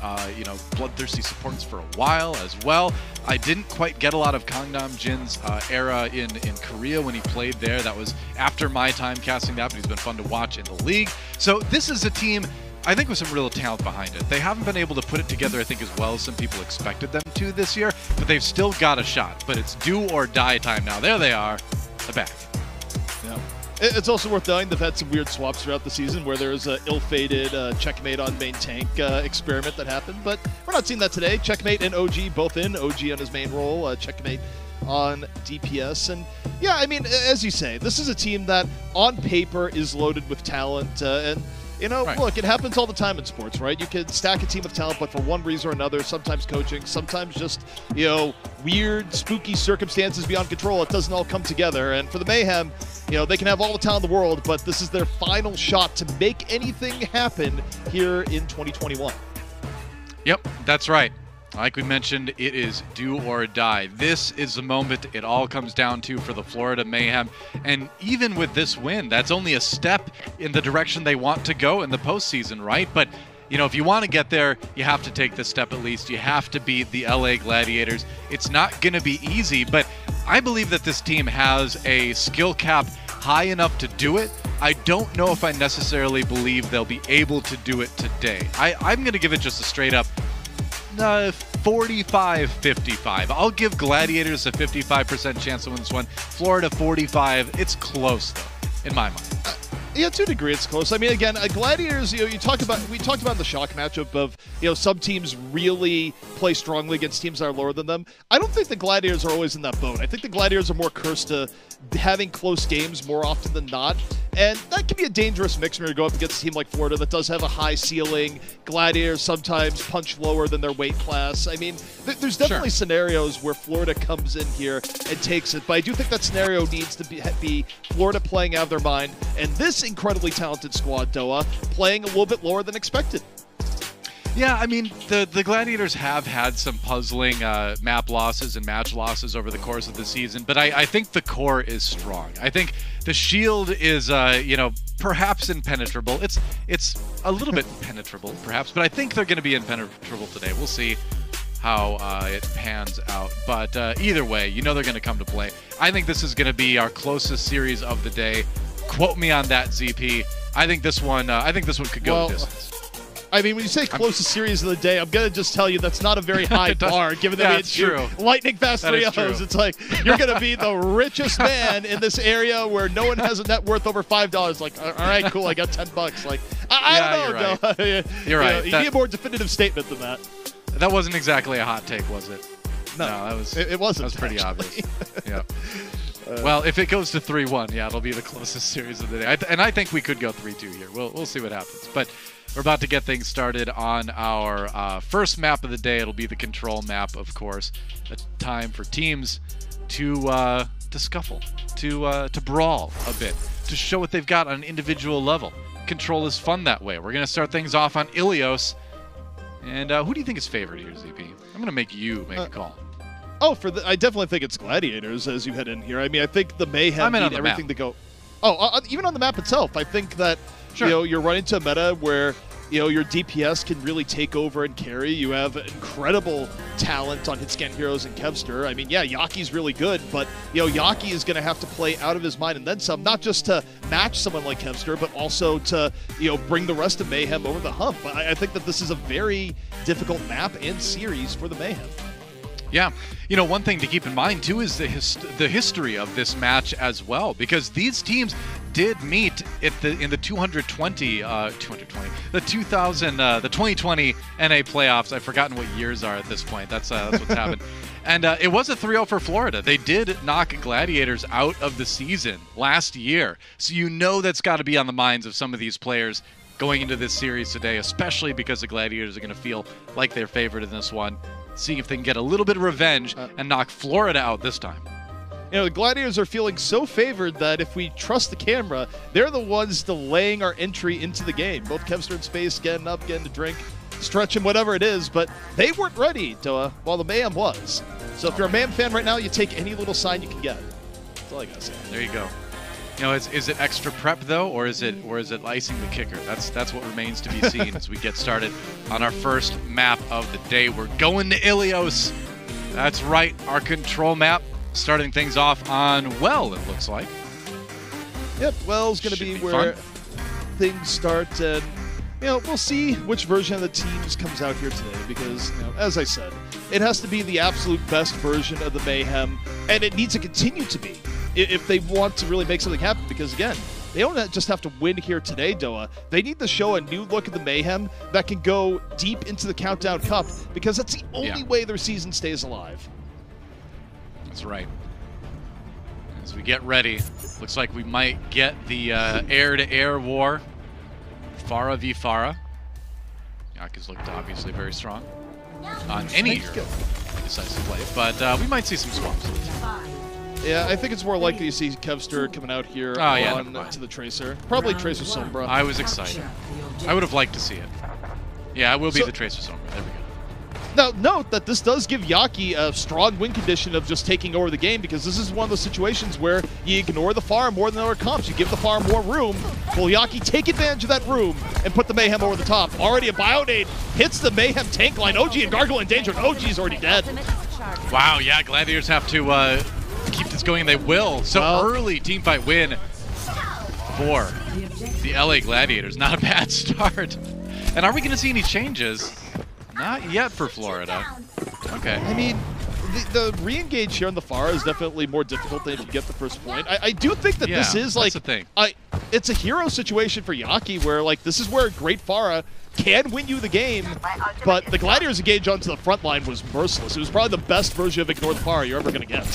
bloodthirsty supports for a while as well. I didn't quite get a lot of Gangnam Jin's era in Korea when he played there. That was after my time casting that, but he's been fun to watch in the league. So this is a team, I think, with some real talent behind it. They haven't been able to put it together, I think, as well as some people expected them to this year, but they've still got a shot. But it's do or die time now. There they are, they're back. Yeah. It's also worth noting they've had some weird swaps throughout the season where there was an ill-fated checkmate on main tank experiment that happened, but we're not seeing that today. Checkmate and OG both in. OG on his main role, checkmate on DPS. And Yeah, I mean, as you say, this is a team that on paper is loaded with talent, and you know, look, it happens all the time in sports, right? You can stack a team of talent, but for one reason or another, sometimes coaching, sometimes just, you know, weird, spooky circumstances beyond control, it doesn't all come together. And for the Mayhem, you know, they can have all the talent in the world, but this is their final shot to make anything happen here in 2021. Yep, that's right. Like we mentioned, it is do or die. This is the moment it all comes down to for the Florida Mayhem. And even with this win, that's only a step in the direction they want to go in the postseason, right? But, you know, if you want to get there, you have to take this step at least. You have to beat the LA Gladiators. It's not going to be easy, but I believe that this team has a skill cap high enough to do it. I don't know if I necessarily believe they'll be able to do it today. I'm going to give it just a straight up 45-55. I'll give Gladiators a 55% chance to win this one. Florida 45. It's close though, in my mind. Yeah, to a degree, it's close. I mean, again, Gladiators. You know, we talked about the shock matchup of, you know, some teams really play strongly against teams that are lower than them. I don't think the Gladiators are always in that boat. I think the Gladiators are more cursed to having close games more often than not, and that can be a dangerous mix when you go up against a team like Florida that does have a high ceiling. Gladiators sometimes punch lower than their weight class. I mean, there's definitely scenarios where Florida comes in here and takes it, but I do think that scenario needs to be Florida playing out of their mind, and this incredibly talented squad, Doa, playing a little bit lower than expected. Yeah, I mean, the Gladiators have had some puzzling map losses and match losses over the course of the season, but I think the core is strong. I think the shield is, you know, perhaps impenetrable. It's a little bit impenetrable, perhaps, but I think they're going to be impenetrable today. We'll see how it pans out. But either way, you know they're going to come to play. I think this is going to be our closest series of the day. Quote me on that, ZP. I think this one could go the distance. I mean, when you say closest series of the day, I'm going to just tell you that's not a very high bar, given that it's true. Lightning fast 3-0s. It's like, you're going to be the richest man in this area where no one has a net worth over $5. Like, all right, cool, I got $10. Like, I don't know. You're right. You need a more definitive statement than that. That wasn't exactly a hot take, was it? No, that was. It wasn't. That was pretty obvious. Yeah. Well, if it goes to 3-1, yeah, it'll be the closest series of the day. And I think we could go 3-2 here. We'll see what happens. But we're about to get things started on our first map of the day. It'll be the control map, of course. A time for teams to scuffle, to brawl a bit, to show what they've got on an individual level. Control is fun that way. We're going to start things off on Ilios. And who do you think is favored here, ZP? I'm going to make you make a call. Oh, I definitely think it's Gladiators as you head in here. I mean, I think the Mayhem need everything to go. Oh, even on the map itself, I think that you know, you're running into a meta where, you know, your DPS can really take over and carry. You have incredible talent on hitscan heroes and Kevster. I mean, yeah, Yaki's really good, but, you know, Yaki is going to have to play out of his mind and then some, not just to match someone like Kevster, but also to, you know, bring the rest of Mayhem over the hump. I think that this is a very difficult map and series for the Mayhem. Yeah. You know, one thing to keep in mind, too, is the history of this match as well, because these teams did meet in the 2020 NA playoffs. I've forgotten what years are at this point. That's what's happened. And it was a 3-0 for Florida. They did knock Gladiators out of the season last year. So you know that's got to be on the minds of some of these players going into this series today, especially because the Gladiators are going to feel like they're favored in this one. See if they can get a little bit of revenge and knock Florida out this time. You know, the Gladiators are feeling so favored that if we trust the camera, they're the ones delaying our entry into the game. Both Kevster and Space getting up, getting a drink, stretching, whatever it is, but they weren't ready, while the Mayhem was. So if you're a Mayhem fan right now, you take any little sign you can get. That's all I gotta say. There you go. You know, is it extra prep though, or is it icing the kicker? That's what remains to be seen as we get started on our first map of the day. We're going to Ilios. That's right, our control map. Starting things off on Well, it looks like. Yep, Well's going to be where things start, and you know, we'll see which version of the teams comes out here today because, you know, as I said, it has to be the absolute best version of the Mayhem, and it needs to continue to be if they want to really make something happen, because again, they don't just have to win here today, Doa. They need to show a new look at the Mayhem that can go deep into the Countdown Cup, because that's the only way their season stays alive. That's right. as we get ready. Looks like we might get the air-to-air war. Pharah v Pharah. Yaki's looked obviously very strong on any hero he decides to play, but we might see some swaps. Yeah, I think it's more likely to see Kevster coming out here to the Tracer. Probably Tracer Sombra. I was excited. I would have liked to see it. Yeah, it will be the Tracer Sombra. There we go. Now, note that this does give Yaki a strong win condition of just taking over the game, because this is one of those situations where you ignore the farm more than other comps. You give the farm more room. Will Yaki take advantage of that room and put the Mayhem over the top? Already a Bionade hits the Mayhem tank line. OG and Gargoyle in danger, and OG's already dead. Wow, yeah, Gladiators have to keep this going, and they will. So early teamfight win for the LA Gladiators. Not a bad start. And are we going to see any changes? Not yet for Florida. Okay. I mean, the re-engage here on the Pharah is definitely more difficult than if you get the first point. I do think that this is like, the thing. It's a hero situation for Yaki, where like this is where great Pharah can win you the game, but the Gladiators engage onto the front line was merciless. It was probably the best version of Ignore the Pharah you're ever going to get.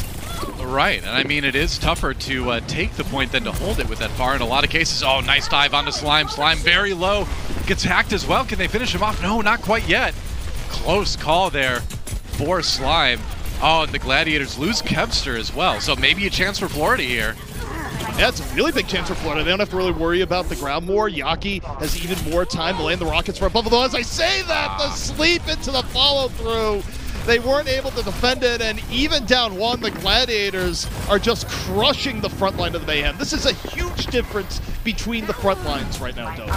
Right, and I mean, it is tougher to take the point than to hold it with that Pharah in a lot of cases. Oh, nice dive onto Slime. Slime very low. Gets hacked as well. Can they finish him off? No, not quite yet. Close call there for Slime. Oh, and the Gladiators lose Kevster as well, so maybe a chance for Florida here. Yeah, it's a really big chance for Florida. They don't have to really worry about the ground war. Yaki has even more time to land the rockets for above. Although, as I say that, the sleep into the follow-through. They weren't able to defend it, and even down one, the Gladiators are just crushing the front line of the Mayhem. This is a huge difference between the front lines right now, Doe.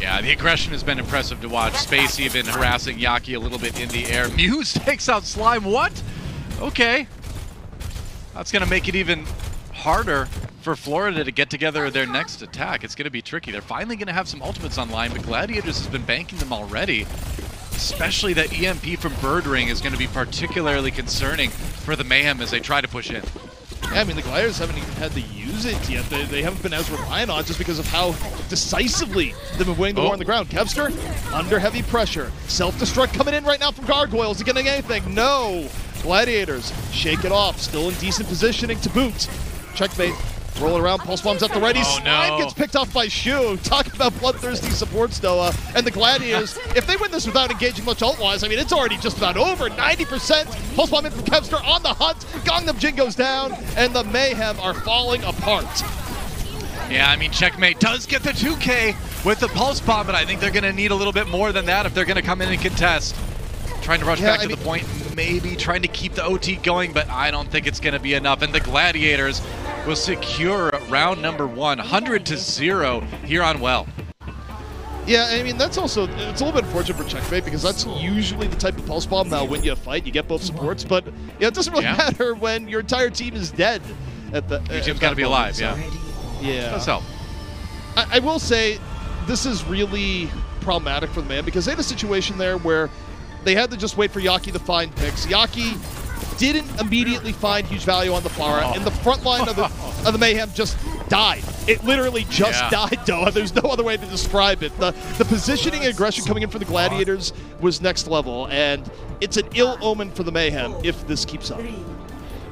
Yeah, the aggression has been impressive to watch. Space even harassing Yaki a little bit in the air. Muse takes out Slime. What? Okay. That's going to make it even harder for Florida to get together their next attack. It's going to be tricky. They're finally going to have some ultimates online, but Gladiators has been banking them already. Especially that EMP from Bird Ring is going to be particularly concerning for the Mayhem as they try to push in. Yeah, I mean, the Gladiators haven't even had to use it yet. They haven't been as reliant on it just because of how decisively they've been winning the war on the ground. Kevster, under heavy pressure. Self-destruct coming in right now from Gargoyles. Is he getting anything? No. Gladiators shake it off. Still in decent positioning to boot. Checkmate. Rolling around, pulse bombs at the ready. Slime gets picked off by Shu. Talk about bloodthirsty supports, Doa. And the Gladiators, if they win this without engaging much ult-wise, I mean, it's already just about over. 90%. Pulse bomb in from Kevster on the hunt. Gangnam Jin goes down, and the Mayhem are falling apart. Yeah, I mean, Checkmate does get the 2K with the pulse bomb, but I think they're going to need a little bit more than that if they're going to come in and contest. Trying to rush back to the point, maybe trying to keep the OT going, but I don't think it's going to be enough. And the Gladiators will secure round number 1, 100-0 here on Well. Yeah, I mean, that's also, it's a little bit unfortunate for Checkmate, because that's usually the type of pulse bomb that'll win you a fight. You get both supports, but yeah, it doesn't really matter when your entire team is dead. Your team's got to be alive, Yeah. Let's help. I will say, this is really problematic for the man, because they had a situation there where they had to just wait for Yaki to find picks. Yaki didn't immediately find huge value on the Pharah, and the front line of the Mayhem just died. It literally just died, Doa. There's no other way to describe it. The positioning and aggression coming in for the Gladiators was next level, and it's an ill omen for the Mayhem if this keeps up.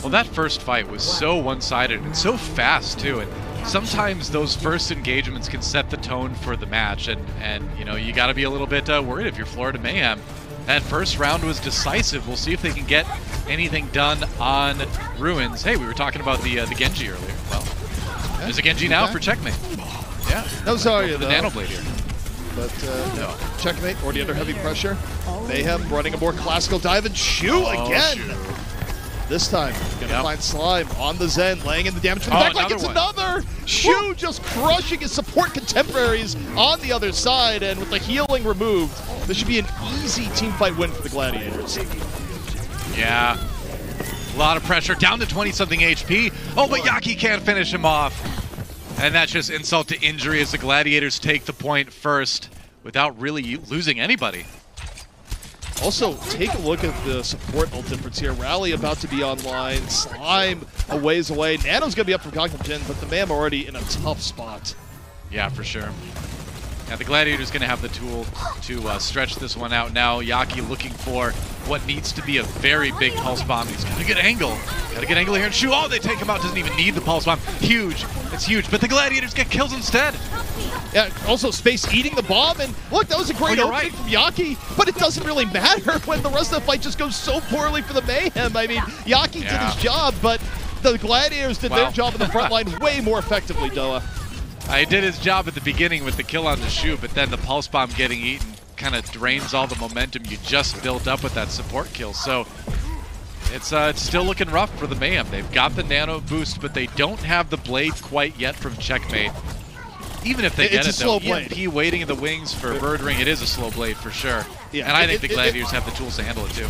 Well, that first fight was so one-sided and so fast, too. And sometimes those first engagements can set the tone for the match, and you know, you got to be a little bit worried if you're Florida Mayhem. That first round was decisive. We'll see if they can get anything done on Ruins. Hey, we were talking about the Genji earlier. Well, there's a Genji now for Checkmate. Yeah. No, sorry, the Nanoblade here. But no. Checkmate already under heavy pressure. Mayhem running a more classical dive, and Shu again. Shu. This time, gonna find Slime on the Zen, laying in the damage from the back. Like it's another! Shu just crushing his support contemporaries on the other side, and with the healing removed, this should be an easy teamfight win for the Gladiators. Yeah. A lot of pressure, down to 20-something HP. Oh, but Yaki can't finish him off. And that's just insult to injury as the Gladiators take the point first without really losing anybody. Also, take a look at the support ult difference here. Rally about to be online. Slime a ways away. Nano's going to be up from Gangnam Jin, but the Mayhem already in a tough spot. Yeah, for sure. Now the Gladiators going to have the tool to stretch this one out now. Yaki looking for what needs to be a very big pulse bomb. He's got to get angle. Got to get angle here and shoot. Oh, they take him out. Doesn't even need the pulse bomb. Huge. It's huge. But the Gladiators get kills instead. Yeah, also Space eating the bomb, and look, that was a great opening from Yaki, but it doesn't really matter when the rest of the fight just goes so poorly for the Mayhem. I mean, Yaki did his job, but the Gladiators did their job in the front line way more effectively, Doa. He did his job at the beginning with the kill on the shoot, but then the pulse bomb getting eaten kind of drains all the momentum you just built up with that support kill. So it's still looking rough for the Mayhem. They've got the nano boost, but they don't have the blade quite yet from Checkmate. Even if they get it, though, EMP waiting in the wings for Bird Ring, it is a slow blade for sure. Yeah, and I think the Gladiators have the tools to handle it too.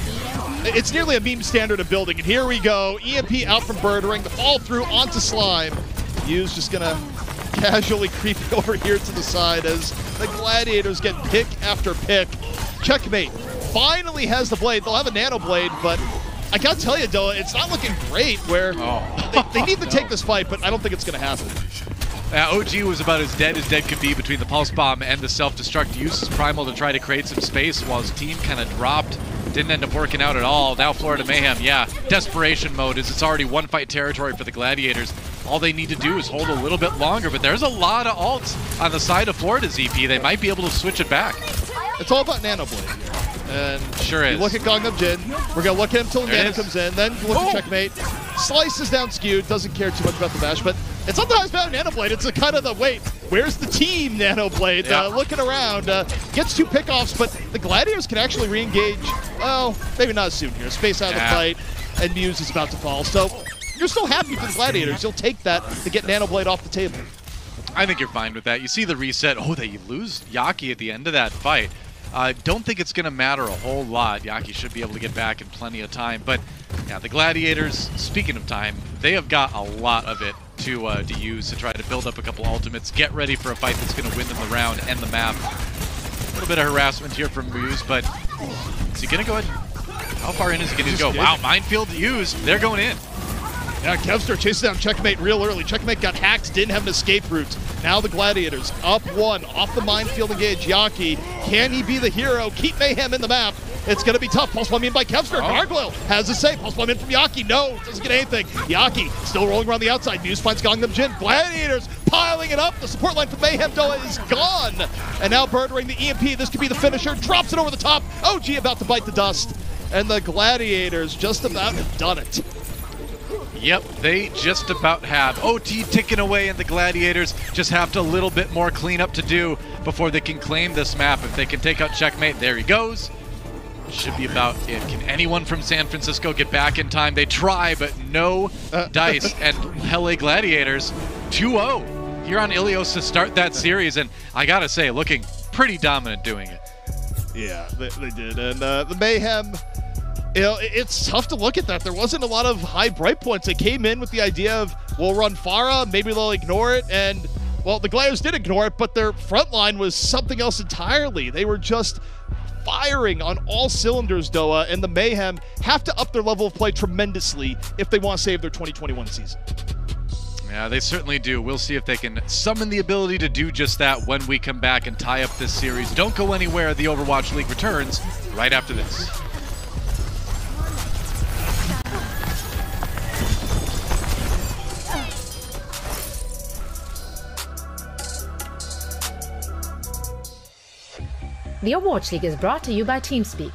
It's nearly a meme standard of building, and here we go. EMP out from Bird Ring, the fall through onto Slime. Yu's just gonna casually creep over here to the side as the Gladiators get pick after pick. Checkmate finally has the blade. They'll have a nano blade, but I gotta tell you, Doa, it's not looking great where they need to take this fight, but I don't think it's gonna happen. OG was about as dead could be between the Pulse Bomb and the self-destruct. Uses Primal to try to create some space while his team kind of dropped. Didn't end up working out at all. Now Florida Mayhem, desperation mode as it's already one fight territory for the Gladiators. All they need to do is hold a little bit longer, but there's a lot of ults on the side of Florida's EP. They might be able to switch it back. It's all about Nano Blade here. And sure is. Look at Gangnam Jin. We're going to look at him until Nano comes in. Then look at Checkmate. Slices down Skewed. Doesn't care too much about the bash, but it's not the highest value Nano Blade. It's a kind of the, wait, where's the team Nano Blade? Looking around. Gets 2 pickoffs, but the Gladiators can actually re-engage. Well, maybe not as soon here. Space out of the fight, and Muse is about to fall. So you're still happy for the Gladiators. You'll take that to get Nano Blade off the table. I think you're fine with that. You see the reset. Oh, they lose Yaki at the end of that fight. I don't think it's going to matter a whole lot. Yaki should be able to get back in plenty of time. But yeah, the Gladiators, speaking of time, they have got a lot of it to use to try to build up a couple ultimates, get ready for a fight that's going to win them the round and the map. A little bit of harassment here from Muse, but is he going to go ahead? How far in is he going to go? Wow, minefield used. They're going in. Yeah, Kevstar chases down Checkmate real early. Checkmate got hacked, didn't have an escape route. Now the Gladiators up 1 off the minefield engage. Yaki, can he be the hero? Keep Mayhem in the map. It's going to be tough. Pulse bomb in by Kevstar. Gargoyle has a save. Pulse bomb in from Yaki. No, doesn't get anything. Yaki still rolling around the outside. Muse finds Gangnam Jin. Gladiators piling it up. The support line for Mayhem Doa is gone. And now Bird Ring, the EMP. This could be the finisher. Drops it over the top. OG about to bite the dust. And the Gladiators just about have done it. Yep, they just about have. OT ticking away, and the Gladiators just have a little bit more cleanup to do before they can claim this map. If they can take out Checkmate, there he goes. Should be about it. Can anyone from San Francisco get back in time? They try, but no dice. And LA Gladiators 2-0 here on Ilios to start that series. And I gotta say, looking pretty dominant doing it. Yeah, they did. And the Mayhem, you know, it's tough to look at that. There wasn't a lot of high bright points. They came in with the idea of, we'll run Pharah, maybe they'll ignore it, and, well, the Gladiators did ignore it, but their front line was something else entirely. They were just firing on all cylinders, Doa, and the Mayhem have to up their level of play tremendously if they want to save their 2021 season. Yeah, they certainly do. We'll see if they can summon the ability to do just that when we come back and tie up this series. Don't go anywhere. The Overwatch League returns right after this. The Overwatch League is brought to you by TeamSpeak,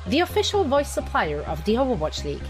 the official voice supplier of the Overwatch League.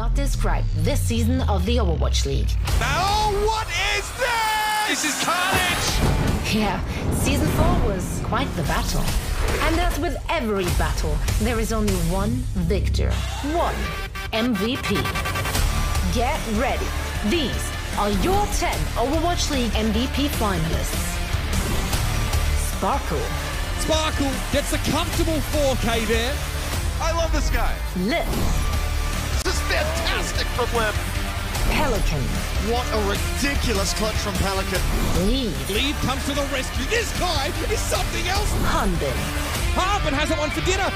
cannot describe this season of the Overwatch League. Oh, what is this? This is carnage! Yeah, Season 4 was quite the battle. And as with every battle, there is only one victor. One MVP. Get ready. These are your 10 Overwatch League MVP finalists. Sparkle. Sparkle gets a comfortable 4K there. I love this guy. Lip. This is fantastic from Lip. Pelican. What a ridiculous clutch from Pelican. Lead. Lead comes to the rescue. This guy is something else. Hunbin. Harbin hasn't won for dinner.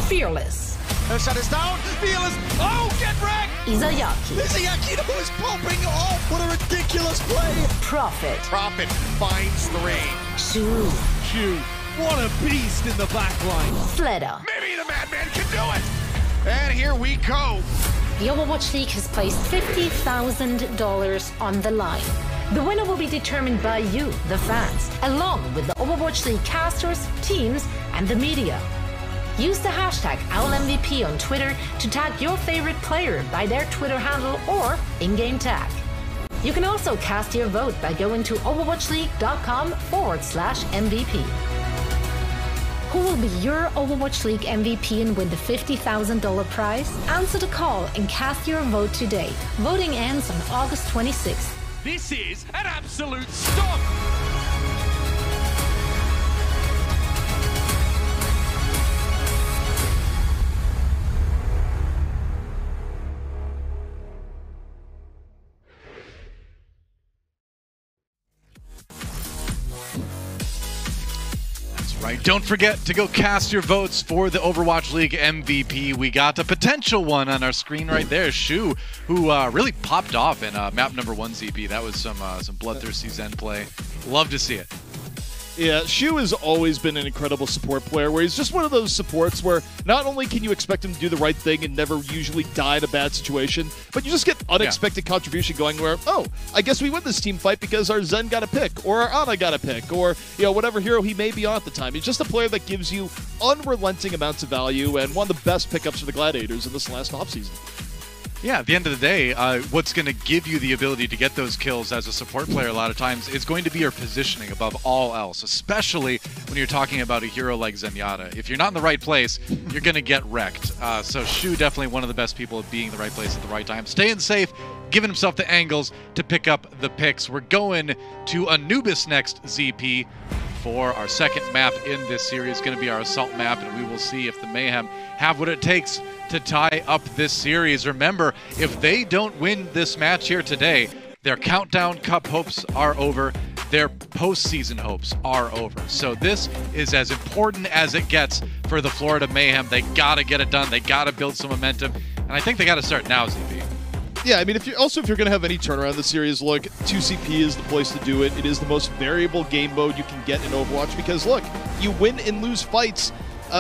Fearless. Her shut us down. Fearless. Oh, get wrecked. Izayaki. Izayaki is popping off. What a ridiculous play. Prophet. Prophet finds 3. Shu. Shu. What a beast in the back line. Fleda. Maybe the madman can do it. And here we go. The Overwatch League has placed $50,000 on the line. The winner will be determined by you, the fans, along with the Overwatch League casters, teams, and the media. Use the hashtag OwlMVP on Twitter to tag your favorite player by their Twitter handle or in-game tag. You can also cast your vote by going to overwatchleague.com/MVP. Who will be your Overwatch League MVP and win the $50,000 prize? Answer the call and cast your vote today. Voting ends on August 26th. This is an absolute stomp. Right, don't forget to go cast your votes for the Overwatch League MVP. We got a potential one on our screen right there, Shu, who really popped off in map number 1 ZP. That was some bloodthirsty Zen play. Love to see it. Yeah, Shu has always been an incredible support player where he's just one of those supports where not only can you expect him to do the right thing and never usually die in a bad situation, but you just get unexpected contribution going where, oh, I guess we win this team fight because our Zen got a pick, or our Ana got a pick, or whatever hero he may be on at the time. He's just a player that gives you unrelenting amounts of value and one of the best pickups for the Gladiators in this last offseason. Yeah, at the end of the day, what's going to give you the ability to get those kills as a support player a lot of times is going to be your positioning above all else, especially when you're talking about a hero like Zenyatta. If you're not in the right place, you're going to get wrecked. So Shu definitely one of the best people at being in the right place at the right time. Staying safe, giving himself the angles to pick up the picks. We're going to Anubis next, ZP. For our second map in this series, going to be our assault map, and we will see if the Mayhem have what it takes to tie up this series. Remember, if they don't win this match here today, their Countdown Cup hopes are over, their postseason hopes are over. So this is as important as it gets for the Florida Mayhem. They got to get it done. They got to build some momentum, and I think they got to start now, ZP. Yeah, I mean, if you're going to have any turnaround in the series, look, 2CP is the place to do it. It is the most variable game mode you can get in Overwatch because, look, you win and lose fights,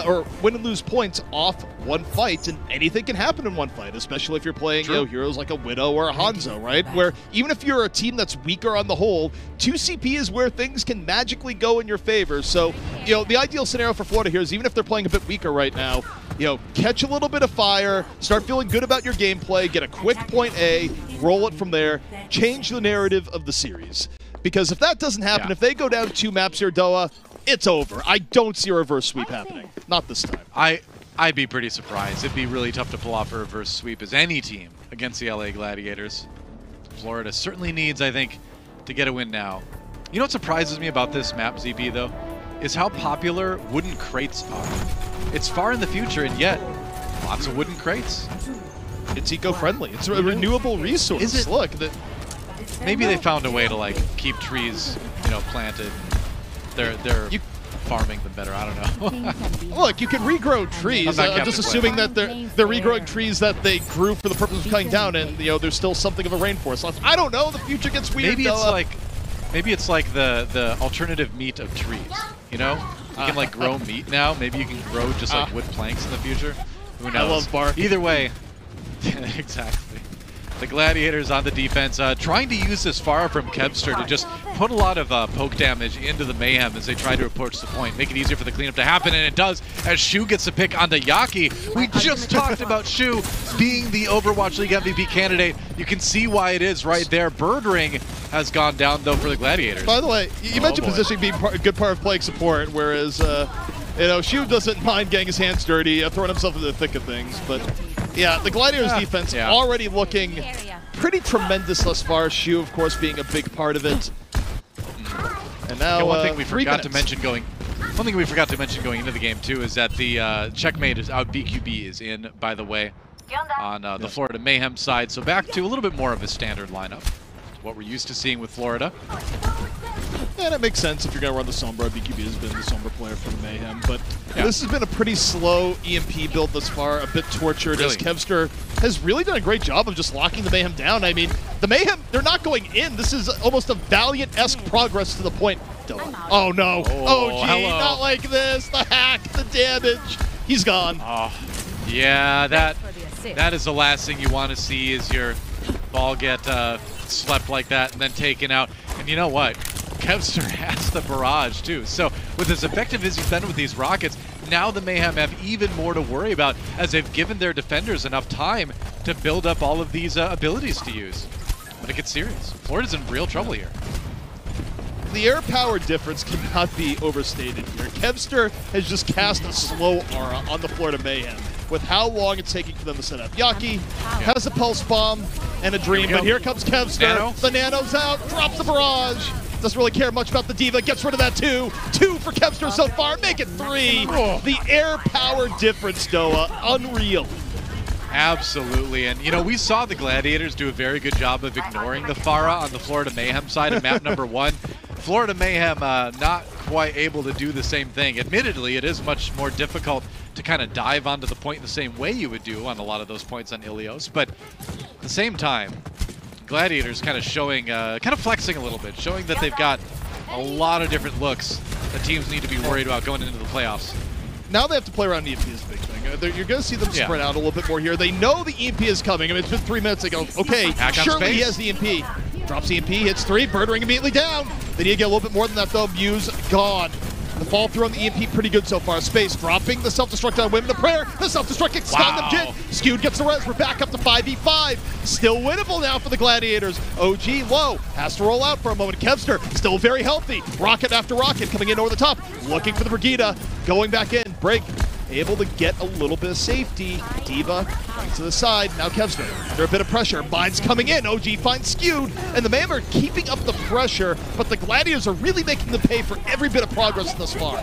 or win and lose points off one fight, and anything can happen in one fight, especially if you're playing heroes like a Widow or a Hangzhou, right? Where even if you're a team that's weaker on the whole, 2CP is where things can magically go in your favor. So, the ideal scenario for Florida here is even if they're playing a bit weaker right now, catch a little bit of fire, start feeling good about your gameplay, get a quick point A, roll it from there, change the narrative of the series. Because if that doesn't happen, if they go down 2 maps here, Doa, it's over. I don't see a reverse sweep happening. Not this time. I'd be pretty surprised. It'd be really tough to pull off a reverse sweep as any team against the LA Gladiators. Florida certainly needs, I think, to get a win now. You know what surprises me about this map, ZP, though? Is how popular wooden crates are. It's far in the future, and yet, lots of wooden crates. It's eco-friendly. It's a renewable resource. Is it? Look, maybe they found a way to, like, keep trees, planted. They're farming them better. I don't know. Look, you can regrow trees. I'm just assuming that they're regrowing trees that they grew for the purpose of cutting down, and there's still something of a rainforest left. I don't know. The future gets weird. Maybe it's like the alternative meat of trees. You can like grow meat now. Maybe you can grow just like wood planks in the future. Who knows? I love bark. Either way, exactly. The Gladiators on the defense, trying to use this Pharah from Kevster to just put a lot of poke damage into the Mayhem as they try to approach the point, make it easier for the cleanup to happen, and it does as Shu gets a pick on the Yaki. We just talked about Shu being the Overwatch League MVP candidate. You can see why it is right there. Birdring has gone down, though, for the Gladiators. By the way, you mentioned positioning being a good part of playing support, whereas, you know, Shu doesn't mind getting his hands dirty, throwing himself into the thick of things, but... Yeah, the Gladiators defense already looking pretty tremendous thus far. Shu, of course, being a big part of it. And now, one thing we forgot to mention going into the game too is that the checkmate is out. BQB is in, by the way, on the Florida Mayhem side. So back to a little bit more of a standard lineup, what we're used to seeing with Florida. Yeah, that makes sense if you're going to run the Sombra. BQB has been the Sombra player for the Mayhem, but this has been a pretty slow EMP build thus far, a bit tortured, as Kevster has really done a great job of just locking the Mayhem down. I mean, the Mayhem, they're not going in. This is almost a Valiant-esque progress to the point. Oh, no. Oh, gee, not like this. The hack, the damage. He's gone. Oh, yeah, that is the last thing you want to see is your ball get slept like that and then taken out. And you know what? Kevster has the barrage too. So with as effective as he's been with these rockets, now the Mayhem have even more to worry about as they've given their defenders enough time to build up all of these abilities to use. But it gets serious. Florida's in real trouble here. The air power difference cannot be overstated here. Kevster has just cast a slow aura on the Florida Mayhem with how long it's taking for them to set up. Yaki has a pulse bomb and a dream, but here comes Kevster. The nano's out, drops the barrage. Doesn't really care much about the D.Va, gets rid of that too. 2 for Kevster so far, make it 3. The air power difference, Noah, unreal. Absolutely, and you know, we saw the Gladiators do a very good job of ignoring the Pharah on the Florida Mayhem side of map number 1. Florida Mayhem not quite able to do the same thing. Admittedly, it is much more difficult to kind of dive onto the point the same way you would do on a lot of those points on Ilios, but at the same time, Gladiators kind of showing, kind of flexing a little bit, showing that they've got a lot of different looks that teams need to be worried about going into the playoffs. Now they have to play around EMP is the big thing. You're going to see them spread out a little bit more here. They know the EMP is coming. I mean, it's been 3 minutes. They go, okay, surely he has the EMP. Drops the EMP, hits 3, Birdring immediately down. They need to get a little bit more than that though. Muse gone. The fall through on the EMP pretty good so far. Space dropping the self-destruct on Women of Prayer. The self-destruct gets stunned them kid. Skewed gets the res. We're back up to 5v5. Still winnable now for the Gladiators. OG low. Has to roll out for a moment. Kevster still very healthy. Rocket after rocket coming in over the top. Looking for the Brigida. Going back in. Break. Able to get a little bit of safety. D.Va right to the side. Now Kevster under a bit of pressure. Mine's coming in. OG finds Skewed. And the Mayhem are keeping up the pressure, but the Gladiators are really making them pay for every bit of progress thus far.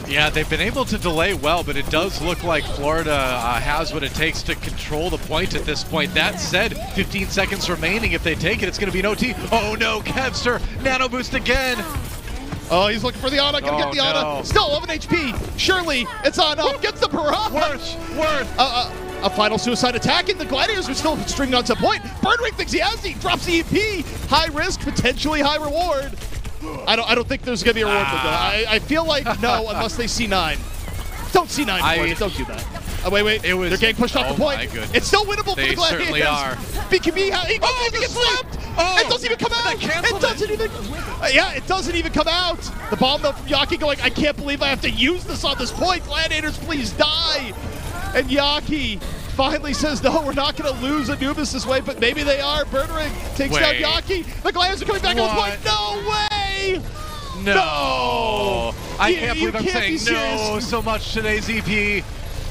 Yeah, they've been able to delay well, but it does look like Florida has what it takes to control the point at this point. That said, 15 seconds remaining. If they take it, it's going to be an OT. Oh no, Kevster, nano boost again. Oh, he's looking for the Ana, gonna get the Ana. Still 11 HP. Surely it's on up, gets the barrage. Worth. A final suicide attack, and the Gladiators are still stringing on to point. Birdring thinks he has the, drops the EP. High risk, potentially high reward. I don't think there's gonna be a reward for that. I feel like no, unless they C9. Don't C9 for it, don't do that. Wait, they're getting pushed off the point. It's still winnable for the Gladiators. They certainly are. BQB, he gets slapped. It doesn't even come out. It doesn't even. It doesn't even come out. The bomb though from Yaki going, I can't believe I have to use this on this point. Gladiators, please die. And Yaki finally says, no, we're not going to lose Anubis this way, but maybe they are. Birdring takes down Yaki. The Gladiators are coming back on the point. No way. No. I can't believe I'm saying no so much today, ZP.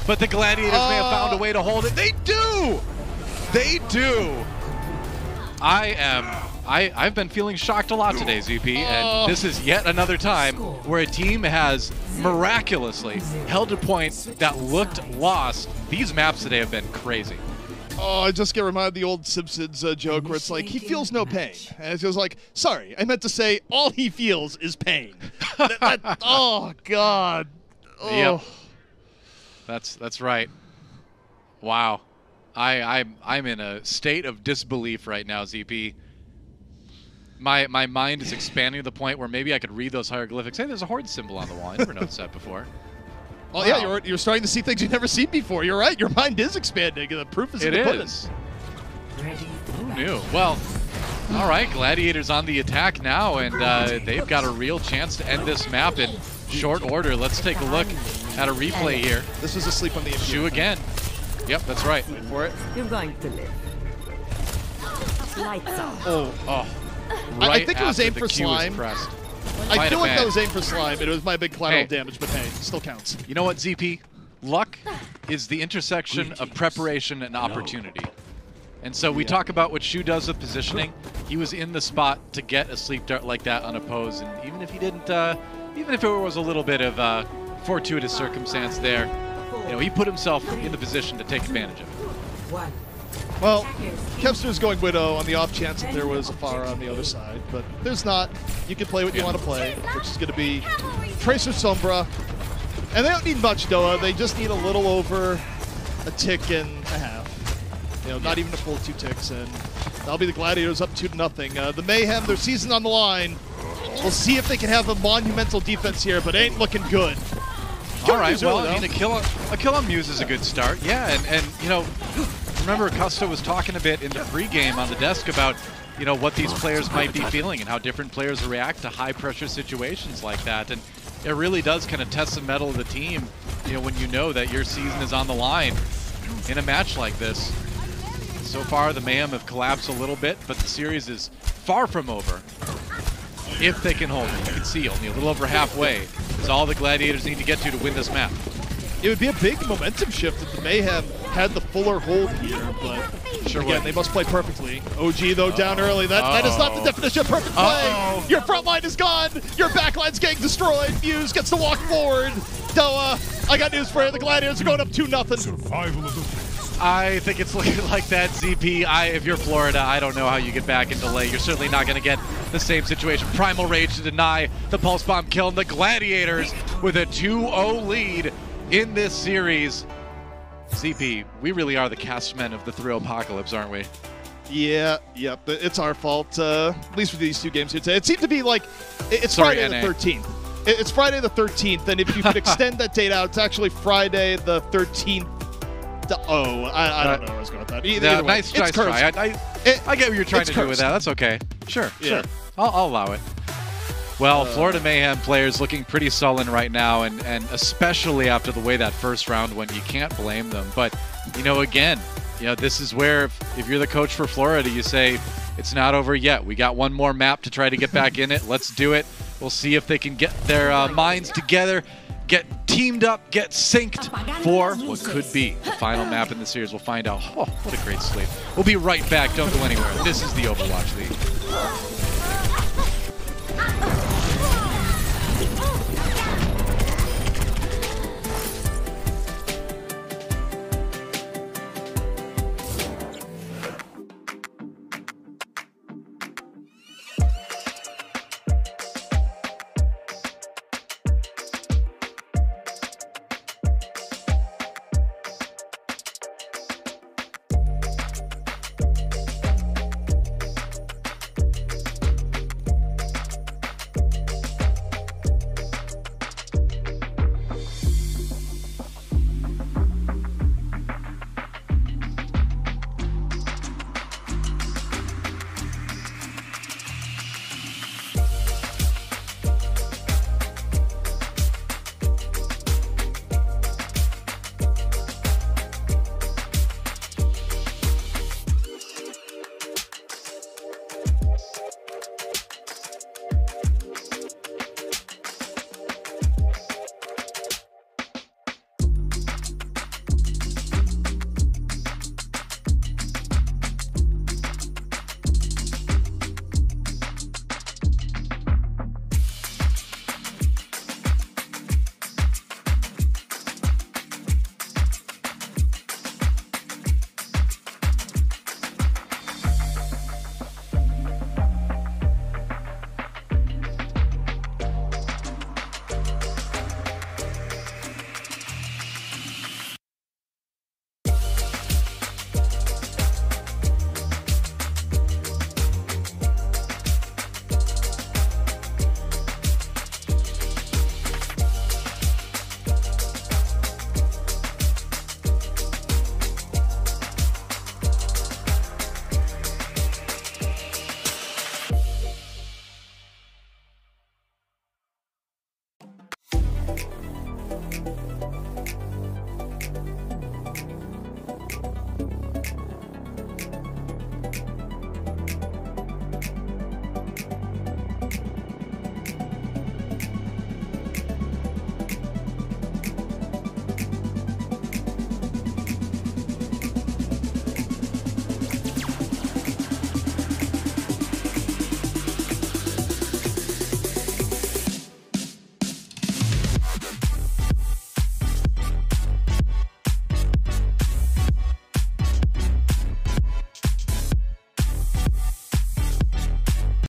But the Gladiators may have found a way to hold it. They do. They do. I've been feeling shocked a lot today, ZP, and this is yet another time where a team has miraculously held a point that looked lost. These maps today have been crazy. Oh, I just get reminded of the old Simpsons joke where it's like, he feels no pain. And it was like, sorry, I meant to say all he feels is pain. Oh, God. Oh. Yep. That's right. Wow. I'm in a state of disbelief right now, ZP. My mind is expanding to the point where maybe I could read those hieroglyphics. Hey, there's a horde symbol on the wall. I never noticed that before. Oh, wow. Yeah, you're starting to see things you've never seen before. You're right. Your mind is expanding. The proof is in the pudding. Who knew? Well, all right, Gladiators on the attack now, and they've got a real chance to end this map in short order. Let's take a look at a replay here. This was asleep on the MQ. Shu again. Yep, that's right. Wait for it. You're going to live. Lights out. Oh. I Right think it was after aimed the for Q was slime. pressed. I Might feel have like that been. was aimed for slime, and it was my big collateral Hey. damage, but hey, it still counts. You know what, ZP? Luck is the intersection of preparation and opportunity. And so we talk about what Shu does with positioning. He was in the spot to get a sleep dart like that unopposed, and even if he didn't, even if it was a little bit of fortuitous circumstance there, you know, he put himself in the position to take advantage of it. Well, Kevster's going Widow on the off chance that there was a Pharah on the other side, but there's not. You can play what you want to play, which is going to be Tracer Sombra. And they don't need much, Doa. They just need a little over a tick and a half. You know, not even a full 2 ticks, and that'll be the Gladiators up 2-0. The Mayhem, their season on the line. We'll see if they can have a monumental defense here, but ain't looking good. All right, well, I mean, a kill on Muse is a good start. Yeah, and you know, remember Custo was talking a bit in the pregame on the desk about, you know, what these players might be feeling and how different players react to high-pressure situations like that. And it really does kind of test the mettle of the team, you know, when you know that your season is on the line in a match like this. So far, the Mayhem have collapsed a little bit, but the series is far from over. If they can hold it, you can see only a little over halfway is all the Gladiators need to get to win this map. It would be a big momentum shift if the Mayhem had the fuller hold here, but again, they must play perfectly. OG, though, down early. That is not the definition of perfect play. Your front line is gone. Your back line's getting destroyed. Muse gets to walk forward. Doa, I got news for you. The Gladiators are going up 2-0. Survival of the I think it's looking like that, ZP. If you're Florida, I don't know how you get back in delay. You're certainly not going to get the same situation. Primal Rage to deny the Pulse Bomb kill, and the Gladiators with a 2-0 lead in this series. ZP, we really are the cast men of the Thrill Apocalypse, aren't we? Yeah, yep. It's our fault, at least for these 2 games here today. It seemed to be like it's Sorry, Friday NA. the 13th. It's Friday the 13th, and if you could extend that date out, it's actually Friday the 13th. I don't know where I was going with that. Either way, nice try. I get what you're trying to do with that. That's okay. Sure. I'll allow it. Well, Florida Mayhem players looking pretty sullen right now, and especially after the way that first round went, you can't blame them. But, you know, again, you know, this is where if you're the coach for Florida, you say, it's not over yet. We got one more map to try to get back in it. Let's do it. We'll see if they can get their minds together, get teamed up, get synced for what could be the final map in the series. We'll find out. Oh, what a great sleep. We'll be right back. Don't go anywhere. This is the Overwatch League. go.